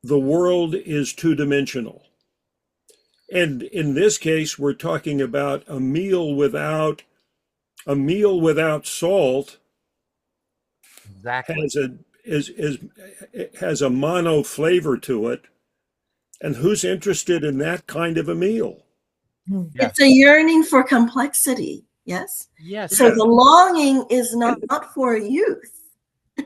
the world is two-dimensional. And in this case, we're talking about a meal without salt. Exactly. Has a mono flavor to it. And who's interested in that kind of a meal? Yes. It's a yearning for complexity. Yes. Yes. So the longing is not for youth,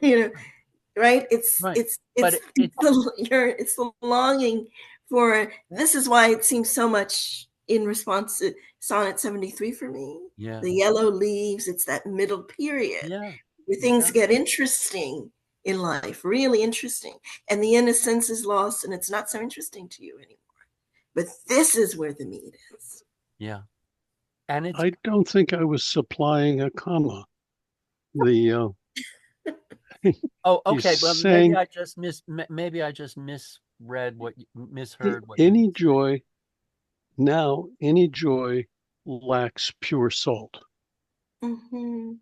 right? It's the longing for. This is why it seems so much in response to Sonnet 73 for me. Yeah. The yellow leaves. It's that middle period. Yeah. where things Yeah. get interesting in life, really interesting, and the innocence is lost and it's not so interesting to you anymore. But this is where the meat is. Yeah. And it's, I don't think I was supplying a comma. The oh, he's okay. Well, saying maybe I just misread what the, misheard what you any were saying. any joy lacks pure salt. Mm-hmm.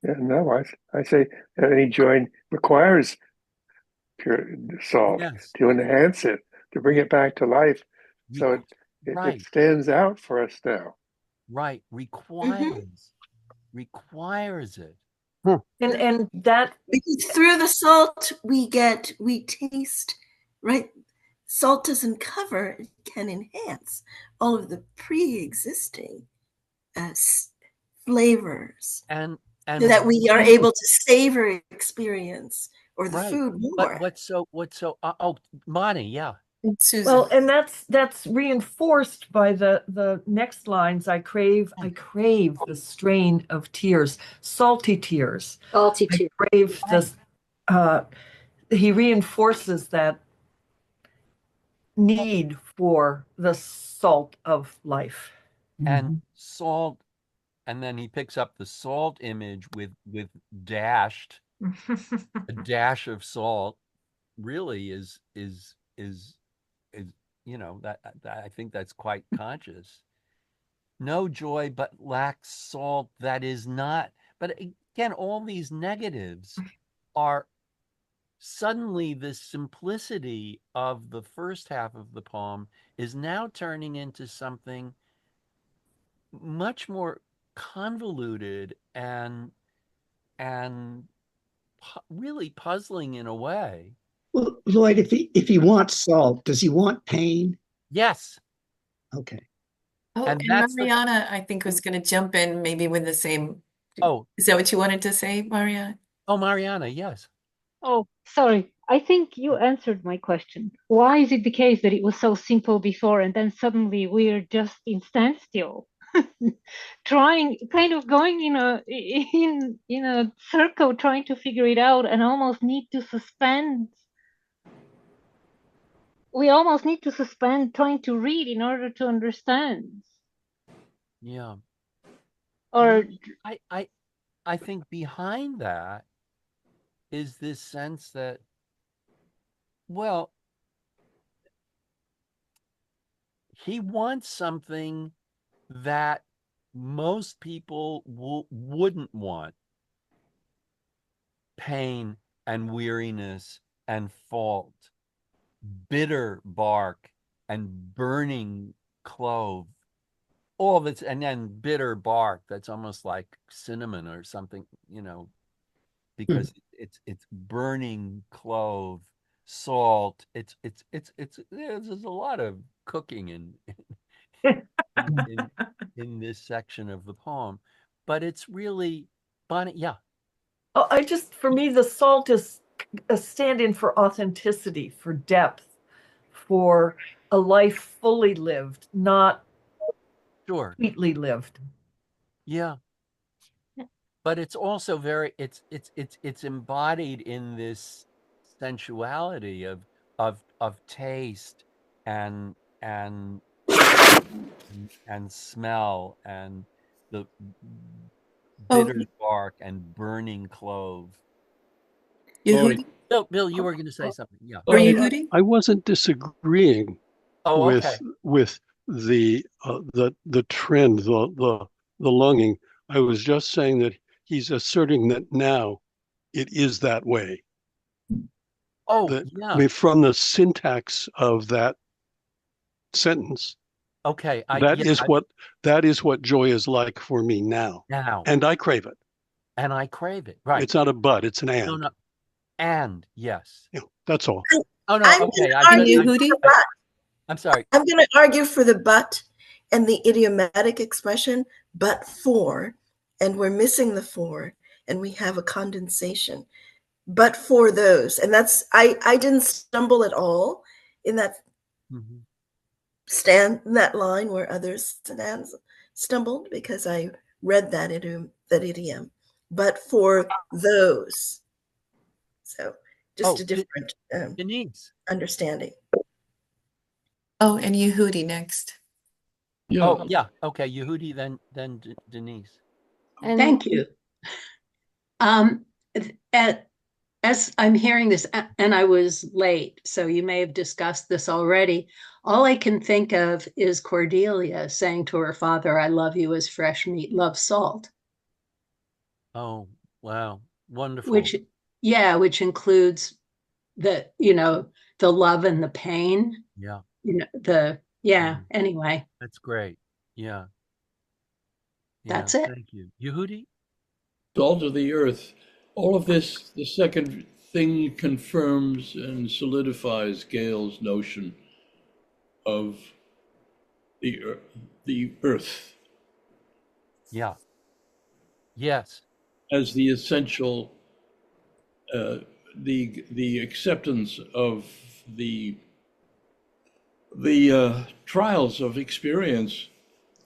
Yeah, no, I say any joint requires pure salt Yes. to enhance it, to bring it back to life. So Requ- it right. stands out for us now. Right. Requires it. Huh. And that Because through the salt we taste, right? Salt doesn't cover, it can enhance all of the pre-existing flavors And so that we are really, able to savor experience or the right. food But more. what's so oh, Monty, yeah. Susan. Well, and that's reinforced by the next lines. I crave the strain of tears, salty tears. Salty I tears. crave this. He reinforces that need for the salt of life. And salt, and then he picks up the salt image with dashed a dash of salt really is you know that I think that's quite conscious. No joy but lacks salt that is not. But again, all these negatives are suddenly the simplicity of the first half of the poem is now turning into something much more convoluted and really puzzling in a way. Well, Lloyd, if he wants salt, does he want pain? Yes. Okay. Oh, And and that's the Mariana, I think, was going to jump in maybe with the same. oh Is that what you wanted to say, Mariana? oh Mariana, yes. Oh, sorry. I think you answered my question. Why is it the case that it was so simple before and then suddenly we're just in standstill? Trying, kind of going in a circle, trying to figure it out, and almost need to suspend. We almost need to suspend trying to read in order to understand. Yeah. Or I think behind that is this sense that, well, he wants something that most people wouldn't want: pain and weariness and fault, bitter bark and burning clove. All that's, and then bitter bark that's almost like cinnamon or something, you know, because it's burning clove, salt. There's a lot of cooking in this section of the poem, but it's really Bonnie. Yeah. Oh, for me, the salt is a stand-in for authenticity, for depth, for a life fully lived, not sweetly lived. Yeah. But it's also very it's embodied in this sensuality of taste and and smell and the bitter bark and burning clove. Bill, you were going to say something. Yeah. I wasn't disagreeing okay. with the trend, the longing. I was just saying that he's asserting that now it is that way. Yeah. I mean, from the syntax of that sentence. Okay. That is what joy is like for me now. And I crave it. And I crave it. Right. It's not a but, it's an and. No. And yes. Yeah, that's all. Oh no. I'm Okay. I'm sorry. I'm going to argue for the but and the idiomatic expression, but for, and we're missing the for, and we have a condensation. But for those, and that's I didn't stumble at all in that that line where others stumbled, because I read that idiom. but for those. So just Oh, a different Denise. understanding. Oh, and Yehudi next. Yeah. Oh, yeah. Okay, Yehudi, then Denise. And Thank you. As I'm hearing this, and I was late, so you may have discussed this already. All I can think of is Cordelia saying to her father, "I love you as fresh meat loves salt." Oh, wow. Wonderful. Which includes the love and the pain. Yeah. Anyway. That's great. Yeah. That's it. Thank you. Yehudi? Salt of the earth. All of this, the second thing confirms and solidifies Gale's notion of the earth. Yeah. Yes. As the essential, the acceptance of the trials of experience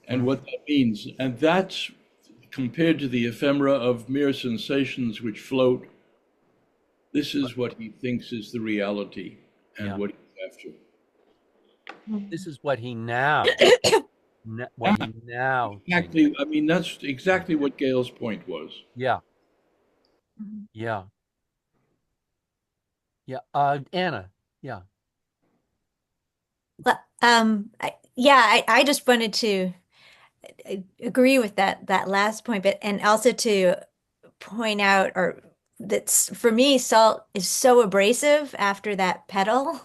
and what that means. And that's compared to the ephemera of mere sensations which float. This is what he thinks is the reality and what he's after. This is what he now. Exactly. I mean, that's exactly what Gale's point was. Yeah. Yeah. Yeah. Anna. Yeah. Well, I just wanted to agree with that last point, but and also to point out, or that's for me, salt is so abrasive after that petal,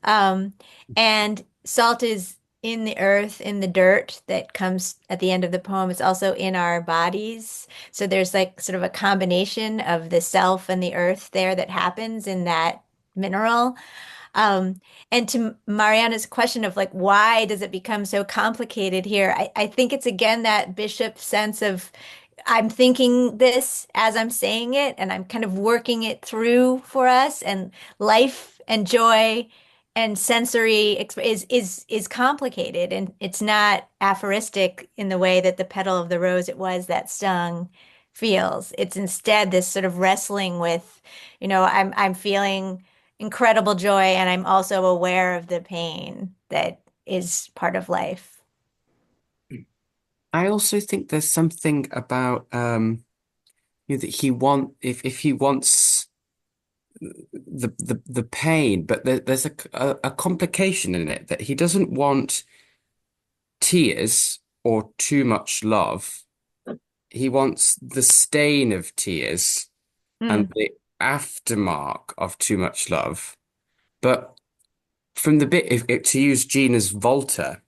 and salt is in the earth, in the dirt that comes at the end of the poem. It's also in our bodies. So there's like sort of a combination of the self and the earth there that happens in that mineral. And to Mariana's question of like, why does it become so complicated here? I think it's again that Bishop sense of I'm thinking this as I'm saying it, and I'm kind of working it through for us, and life and joy and sensory is complicated, and it's not aphoristic in the way that the petal of the rose it was that stung feels. It's instead this sort of wrestling with, I'm feeling incredible joy, and I'm also aware of the pain that is part of life. I also think there's something about that if he wants the pain, but there's a complication in it that he doesn't want tears or too much love. He wants the stain of tears and the aftermark of too much love. But from the bit, to use Gina's Volta,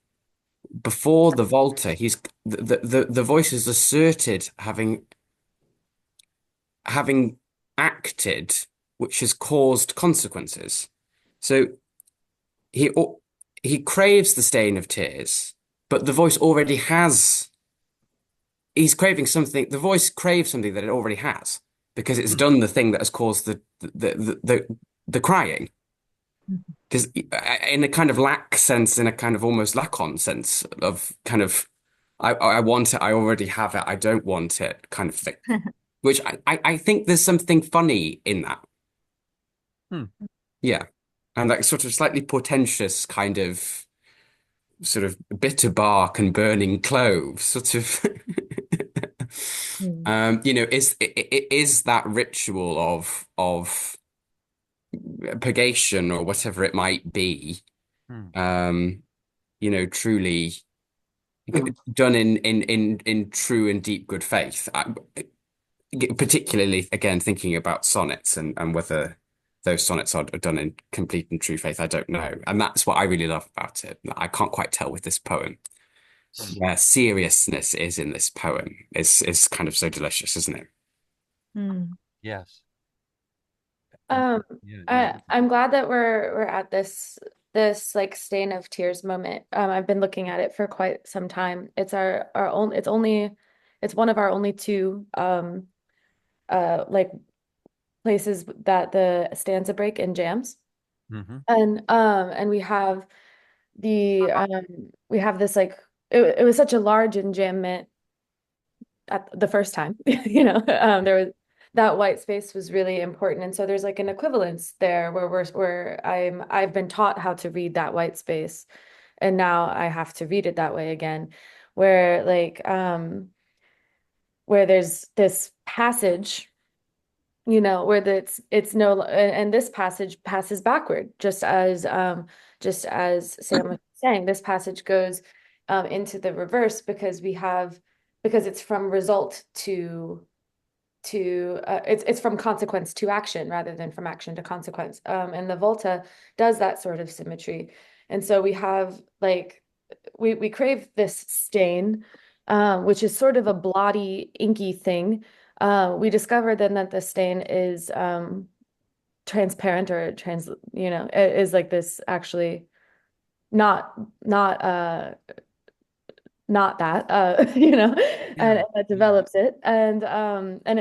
before the Volta, the voice is asserted having acted, which has caused consequences. So he craves the stain of tears, but the voice already has. He's craving something. The voice craves something that it already has because it's done the thing that has caused the crying. Because in a kind of lack sense, in a kind of almost Lacan sense of kind of, I want it, I already have it, I don't want it kind of thing. Which I think there's something funny in that. Yeah. And that sort of slightly portentous kind of sort of bitter bark and burning cloves sort of is that ritual of purgation or whatever it might be, truly done in true and deep good faith. Particularly, again, thinking about sonnets and whether those sonnets are done in complete and true faith, I don't know. And that's what I really love about it. I can't quite tell with this poem. Where seriousness is in this poem is kind of so delicious, isn't it? Yes. I'm glad that we're at this like stain of tears moment. I've been looking at it for quite some time. It's our own. It's one of our only two like places that the stanza break in jams. And we have this like it was such a large enjambment at the first time, there was that white space was really important. And so there's like an equivalence there where I've been taught how to read that white space, and now I have to read it that way again, where where there's this passage, where it's no, and this passage passes backward, just as Sam was saying, this passage goes into the reverse because it's from result to it's from consequence to action rather than from action to consequence. And the Volta does that sort of symmetry. And so we have we crave this stain, which is sort of a blotty, inky thing. We discover then that the stain is transparent or is like this actually not that, and that develops it. And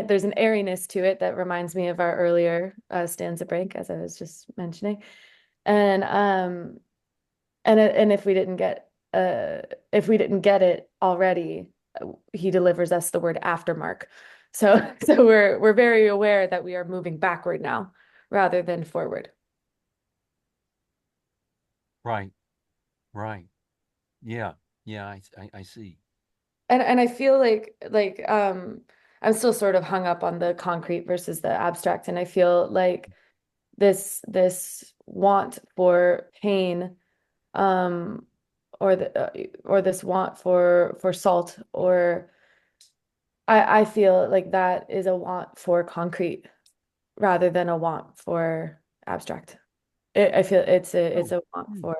there's an airiness to it that reminds me of our earlier stanza break, as I was just mentioning. And if we didn't get it already, he delivers us the word aftermark. So we're very aware that we are moving backward now rather than forward. Right. Yeah. I see. And I feel like I'm still sort of hung up on the concrete versus the abstract, and I feel like this want for pain, or this want for salt, or I feel like that is a want for concrete rather than a want for abstract. I feel it's a want for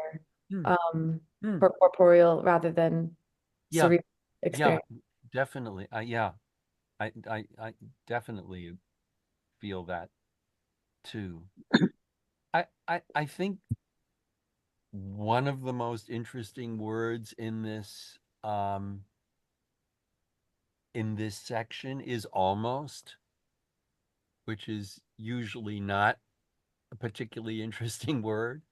corporeal rather than cerebral experience. Definitely. I definitely feel that too. I think one of the most interesting words in this section is almost, which is usually not a particularly interesting word.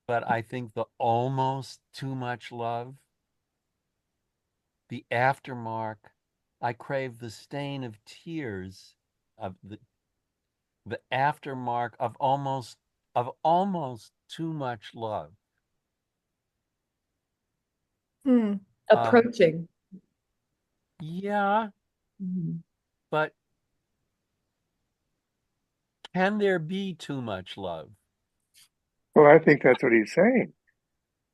But I think the almost too much love, the aftermark, I crave the stain of tears, of the aftermark of almost too much love. Approaching. Yeah. But can there be too much love? Well, I think that's what he's saying.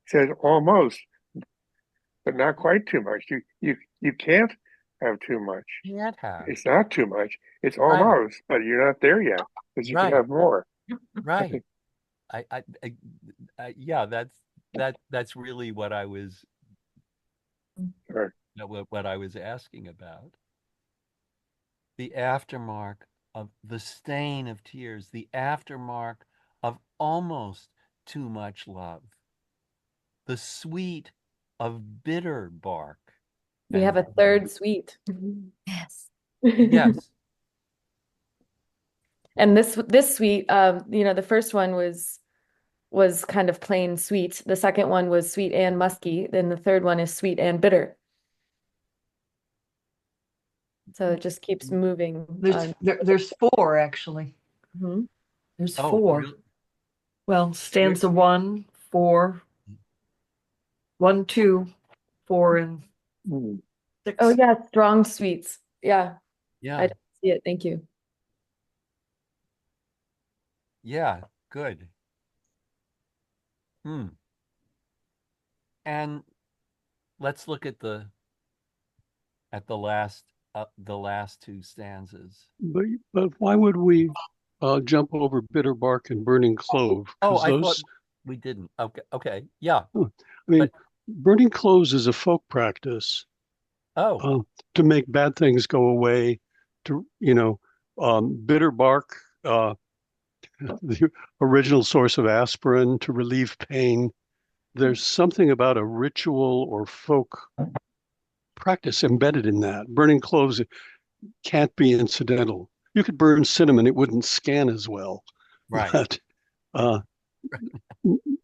He says almost, but not quite too much. You can't have too much. Can't have. It's not too much. It's almost, but you're not there yet because you can have more. Right. Yeah, that's really what I was what I was asking about. The aftermark of the stain of tears, the aftermark of almost too much love, the sweet of bitter bark. We have a third sweet. Yes. Yes. And this sweet, the first one was kind of plain sweet. The second one was sweet and musky. Then the third one is sweet and bitter. So it just keeps moving. There's four actually. There's four. Really? Well, stanza 1, 4, 1, 2, 4, and 6. Oh yeah, strong sweets. Yeah. Yeah. I didn't see it. Thank you. Yeah, good. And let's look at the last two stanzas. But why would we jump over bitter bark and burning clove? Oh, 'Cause I thought we didn't. Okay, yeah. I mean, burning cloves is a folk practice. To make bad things go away. Bitter bark, the original source of aspirin to relieve pain. There's something about a ritual or folk practice embedded in that. Burning cloves can't be incidental. You could burn cinnamon, it wouldn't scan as well. Right. But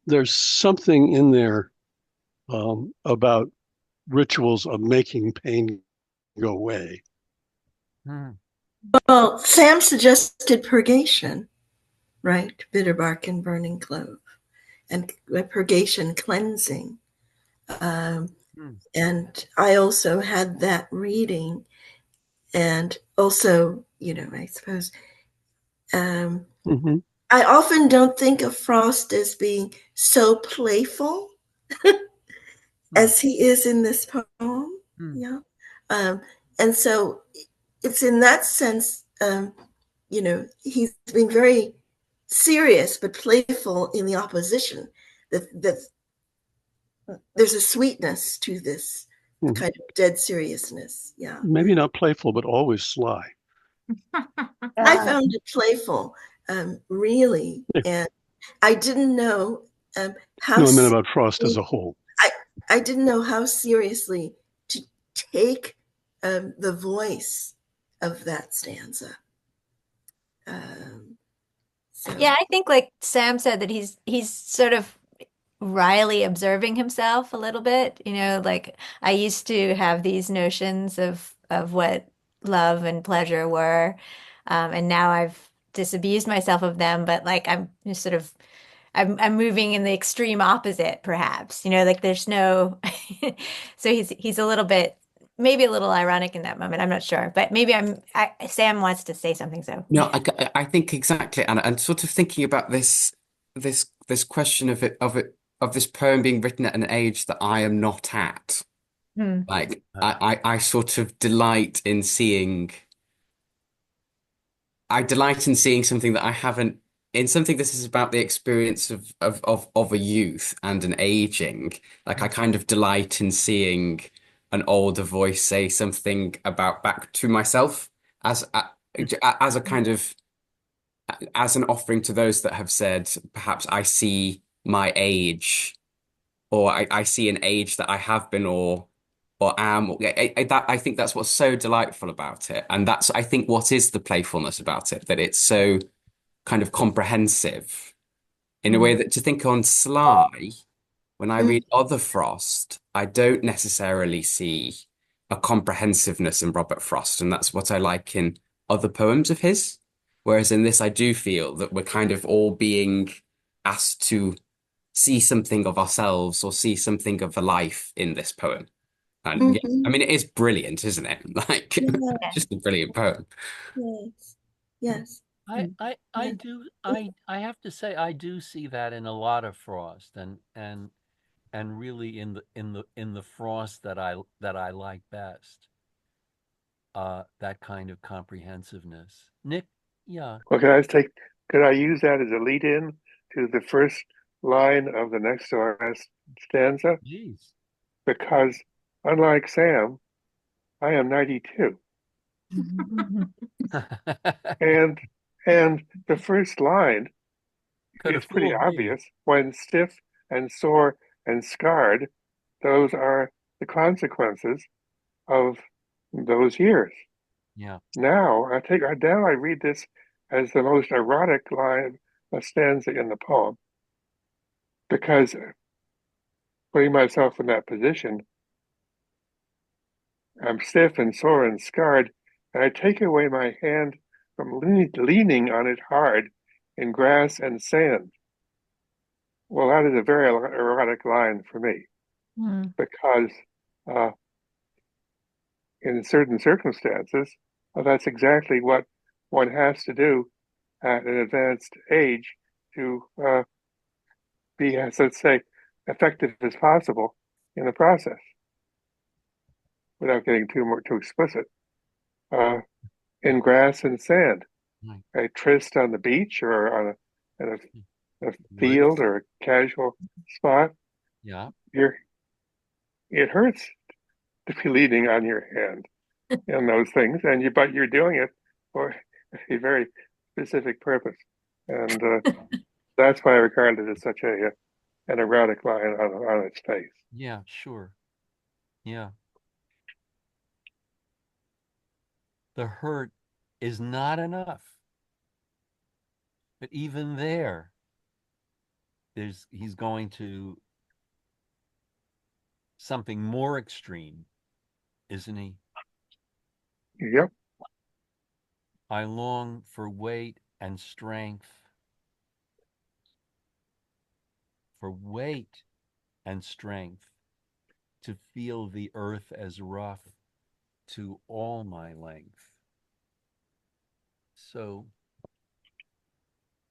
there's something in there about rituals of making pain go away. Hmm. Well, Sam suggested purgation, right? Bitter bark and burning clove, and purgation, cleansing. And I also had that reading, and also, I suppose, I often don't think of Frost as being so playful as he is in this poem. Yeah. And so it's in that sense, he's being very serious but playful in the opposition. That there's a sweetness to this kind of dead seriousness. Yeah. Maybe not playful, but always sly. I found it playful, really, and I didn't know how. No, I meant about Frost as a whole. I didn't know how seriously to take the voice of that stanza. Yeah, I think like Sam said that he's sort of wryly observing himself a little bit. Like I used to have these notions of what love and pleasure were, and now I've disabused myself of them. But like I'm just sort of I'm moving in the extreme opposite, perhaps. Like there's no. So he's a little bit. Maybe a little ironic in that moment. I'm not sure, but maybe Sam wants to say something. So No, I think exactly, Anna, and sort of thinking about this question of this poem being written at an age that I am not at. Like I sort of delight in seeing. I delight in seeing something that I haven't. In something this is about the experience of a youth and an aging. Like I kind of delight in seeing an older voice say something about back to myself as a kind of as an offering to those that have said, perhaps I see my age, or I see an age that I have been or am. I think that's what's so delightful about it, and that's I think what is the playfulness about it, that it's so kind of comprehensive in a way that to think on Sly. When I read other Frost, I don't necessarily see a comprehensiveness in Robert Frost, and that's what I like in other poems of his. Whereas in this, I do feel that we're kind of all being asked to see something of ourselves or see something of a life in this poem. And yeah, I mean, it is brilliant, isn't it? Like, just a brilliant poem. Yes. Yes. I do I have to say I do see that in a lot of Frost and really in the Frost that I like best. That kind of comprehensiveness. Nick, yeah. Well, could I use that as a lead in to the first line of the next to last stanza? Jeez. Because unlike Sam, I am 92. and the first line is pretty obvious. When stiff and sore and scarred, those are the consequences of those years. Yeah. Now I read this as the most erotic line, a stanza in the poem, because putting myself in that position, I'm stiff and sore and scarred, and I take away my hand from leaning on it hard in grass and sand. Well, that is a very erotic line for me, because in certain circumstances, that's exactly what one has to do at an advanced age to be, as let's say, effective as possible in the process, without getting too explicit. In grass and sand, a tryst on the beach or on a field or a casual spot. Yeah, it hurts to be leaning on your hand in those things, but you're doing it for a very specific purpose, and that's why I regard it as such an erotic line on its face. Yeah, sure. Yeah. The hurt is not enough. But even there, he's going to something more extreme, isn't he? Yep. I long for weight and strength, for weight and strength, to feel the earth as rough to all my length. So,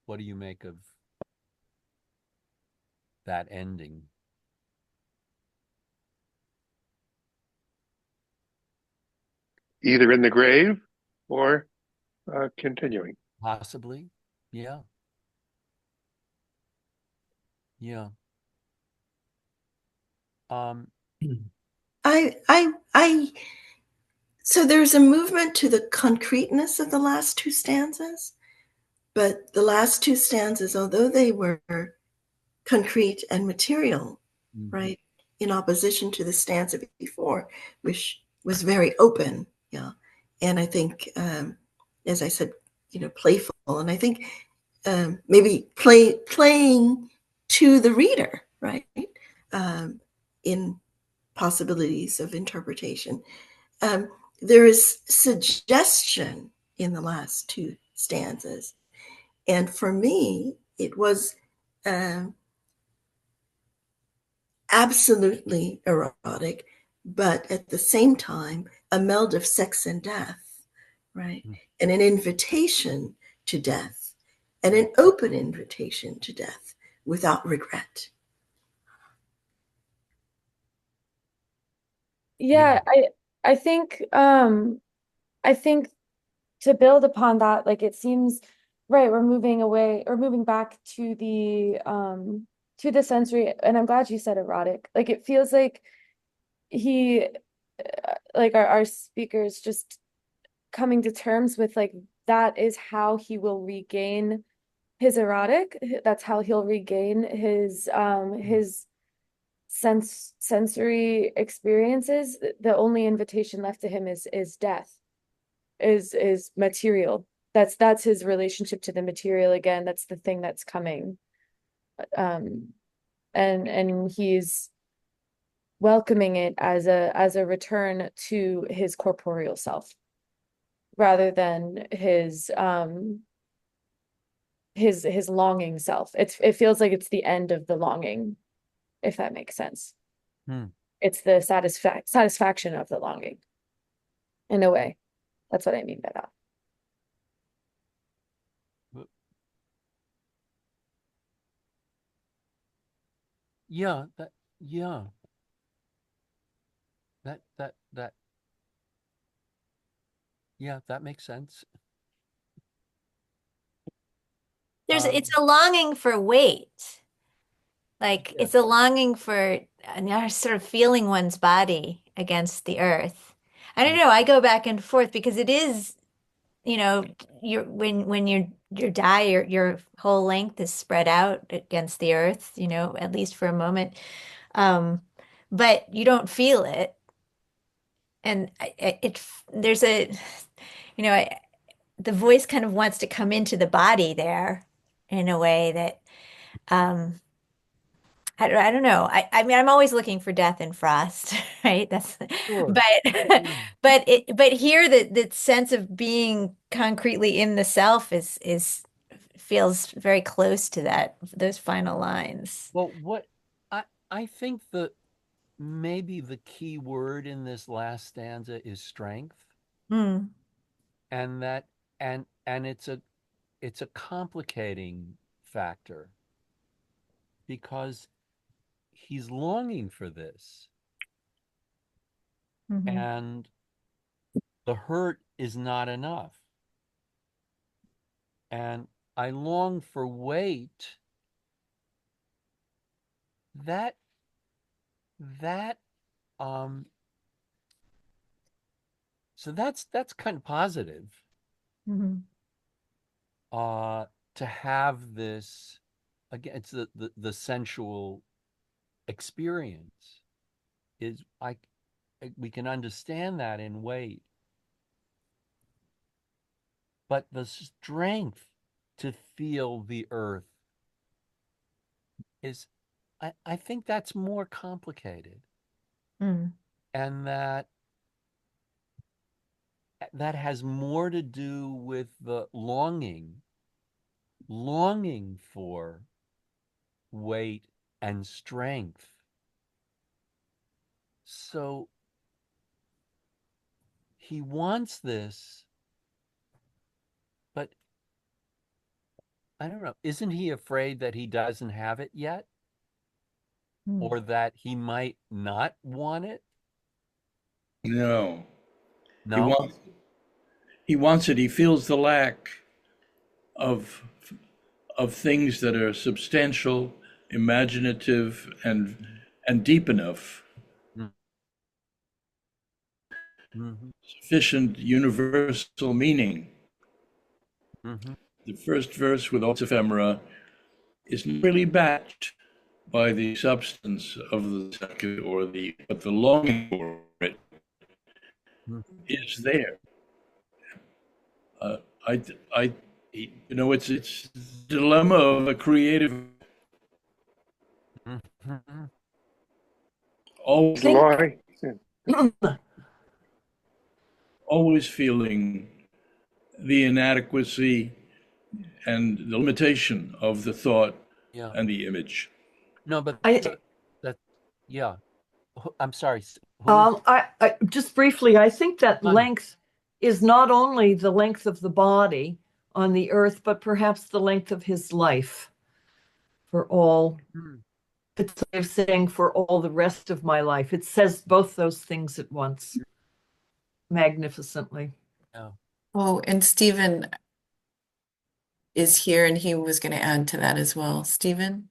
what do you make of that ending? Either in the grave or continuing. Possibly. Yeah. Yeah. So there's a movement to the concreteness of the last two stanzas, but the last two stanzas, although they were concrete and material, right, in opposition to the stanza before, which was very open, yeah, and I think, as I said, playful, and I think maybe playing to the reader, right, in possibilities of interpretation. There is suggestion in the last two stanzas. And for me, it was absolutely erotic, but at the same time, a meld of sex and death, right? And an invitation to death, and an open invitation to death without regret. Yeah, I think to build upon that, like it seems right, we're moving away or moving back to the sensory, and I'm glad you said erotic. Like it feels like he like our speakers just coming to terms with like that is how he will regain his erotic. That's how he'll regain his sensory experiences. The only invitation left to him is death, is material. That's his relationship to the material again. That's the thing that's coming. And he's welcoming it as a return to his corporeal self rather than his longing self. It feels like it's the end of the longing, if that makes sense. It's the satisfaction of the longing in a way. That's what I mean by that. Yeah, yeah. That yeah, that makes sense. It's a longing for weight. Like it's a longing for sort of feeling one's body against the earth. I don't know, I go back and forth because it is, when you die, your whole length is spread out against the earth, at least for a moment. But you don't feel it. And there's the voice kind of wants to come into the body there in a way that, I don't know. I mean, I'm always looking for death and frost, right? Sure. But here the sense of being concretely in the self feels very close to those final lines. Well, I think that maybe the key word in this last stanza is strength. Mm. And it's a complicating factor because he's longing for this. And the hurt is not enough. And I long for weight. So that's kind of positive. To have this, again, it's the sensual experience is we can understand that in weight, but the strength to feel the earth is, I think that's more complicated. And that has more to do with the longing for weight and strength. So he wants this, but I don't know. Isn't he afraid that he doesn't have it yet? Or that he might not want it? No. He No? wants it. He feels the lack of things that are substantial, imaginative, and deep enough. Mm-hmm. Sufficient universal meaning. Mm-hmm. The first verse with all its ephemera is not really backed by the substance of the second but the longing for it is there. It's the dilemma of a creative. Mm-hmm. Always, Why? always feeling the inadequacy and the limitation of the thought and the image. No, but yeah. I'm sorry. I just briefly, I think that length is not only the length of the body on the earth, but perhaps the length of his life for all. It's a way of saying for all the rest of my life. It says both those things at once magnificently. Oh, and Stephen is here and he was going to add to that as well. Stephen?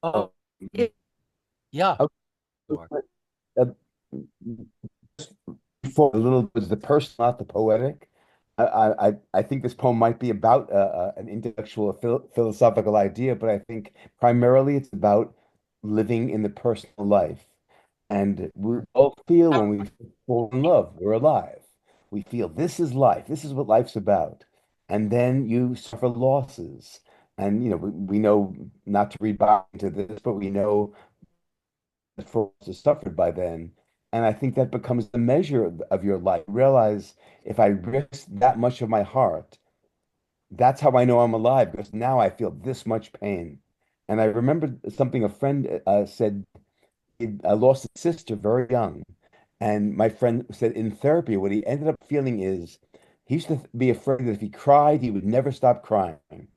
Oh, yeah. For a little bit the personal, not the poetic. I think this poem might be about an intellectual, philosophical idea, but I think primarily it's about living in the personal life. And we all feel when we fall in love, we're alive. We feel this is life. This is what life's about. And then you suffer losses. And, we know not to read back into this, but we know that for is suffered by then. And I think that becomes the measure of your life. Realize if I risk that much of my heart, that's how I know I'm alive, because now I feel this much pain. And I remember something a friend said. I lost a sister very young. And my friend said in therapy, what he ended up feeling is he used to be afraid that if he cried, he would never stop crying.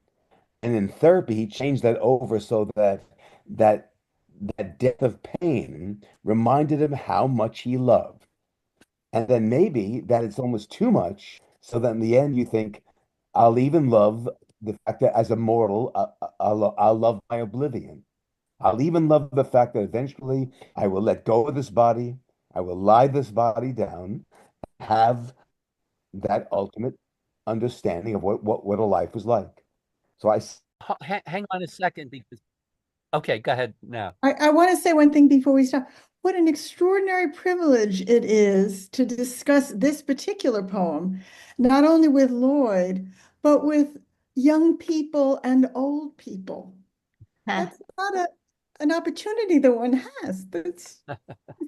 And in therapy, he changed that over so that depth of pain reminded him how much he loved. And then maybe that it's almost too much. So that in the end, you think, I'll even love the fact that as a mortal, I'll love my oblivion. I'll even love the fact that eventually I will let go of this body. I will lie this body down, have that ultimate understanding of what a life is like. So hang on a second, because okay, go ahead now. I want to say one thing before we stop. What an extraordinary privilege it is to discuss this particular poem, not only with Lloyd, but with young people and old people. That's not an opportunity that one has. This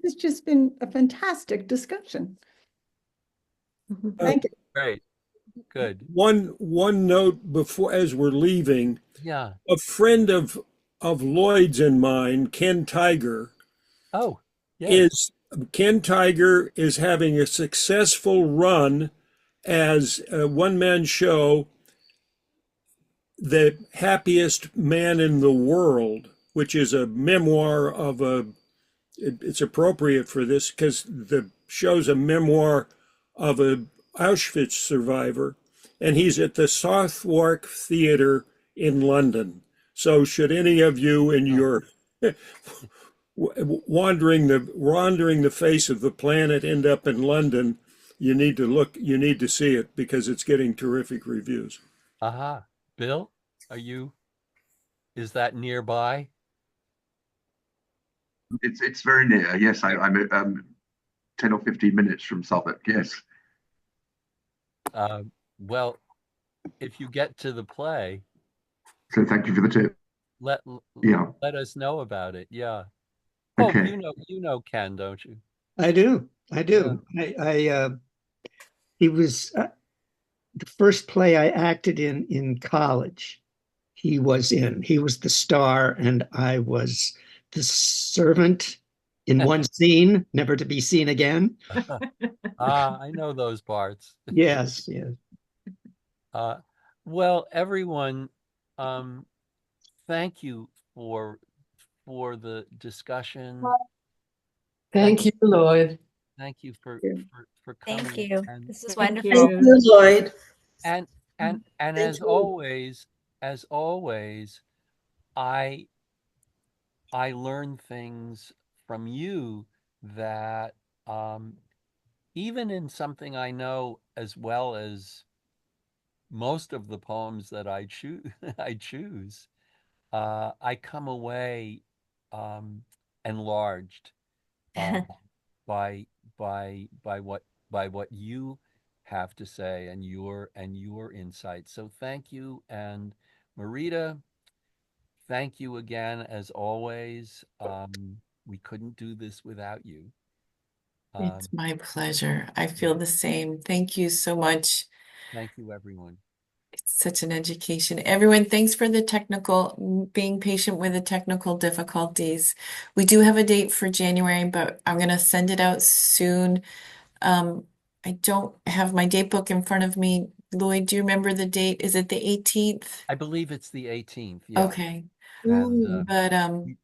has just been a fantastic discussion. Thank you. Great. Good. One note before, as we're leaving. Yeah. A friend of Lloyd's and mine, Ken Tiger. Oh, yes. Ken Tiger is having a successful run as a one-man show, The Happiest Man in the World, which is a memoir of it's appropriate for this because the show's a memoir of a Auschwitz survivor, and he's at the Southwark Theatre in London. So should any of you in your wandering the face of the planet end up in London, you need to see it because it's getting terrific reviews. Aha. Bill, is that nearby? It's very near. Yes, I'm 10 or 15 minutes from Southwark. Yes. Well, if you get to the play, so thank you for the tip. Let us know about it. Yeah. Okay. Oh, you know Ken, don't you? I do. I Yeah. do. He was the first play I acted in college. He was in. He was the star, and I was the servant in one scene, never to be seen again. I know those parts. Yes, yes. Well, everyone, thank you for the discussion. Thank you, Lloyd. Thank you for Thank coming. you. And This was Thank wonderful. Thank you, Lloyd. and Thank as you. always, I learn things from you that even in something I know as well as most of the poems that I choose, I come away enlarged by what you have to say and your insights. So thank you, and Marita, thank you again as always. We couldn't do this without you. It's my pleasure. I feel the same. Thank you so much. Thank you, everyone. It's such an education. Everyone, thanks for being patient with the technical difficulties. We do have a date for January, but I'm going to send it out soon. I don't have my date book in front of me. Lloyd, do you remember the date? Is it the 18th? I believe it's the 18th. Yeah. Okay. And But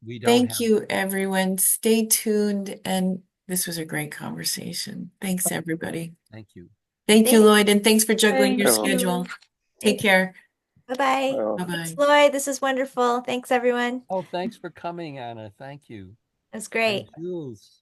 we don't thank have. you, everyone. Stay tuned. And this was a great conversation. Thanks, everybody. Thank you. Thank you, Lloyd. And thanks for juggling your Thank you. schedule. Take care. Bye-bye. Well, Thanks, Bye-bye. Lloyd. This is wonderful. Thanks, everyone. Oh, thanks for coming, Anna. Thank you. It was And great. Jules.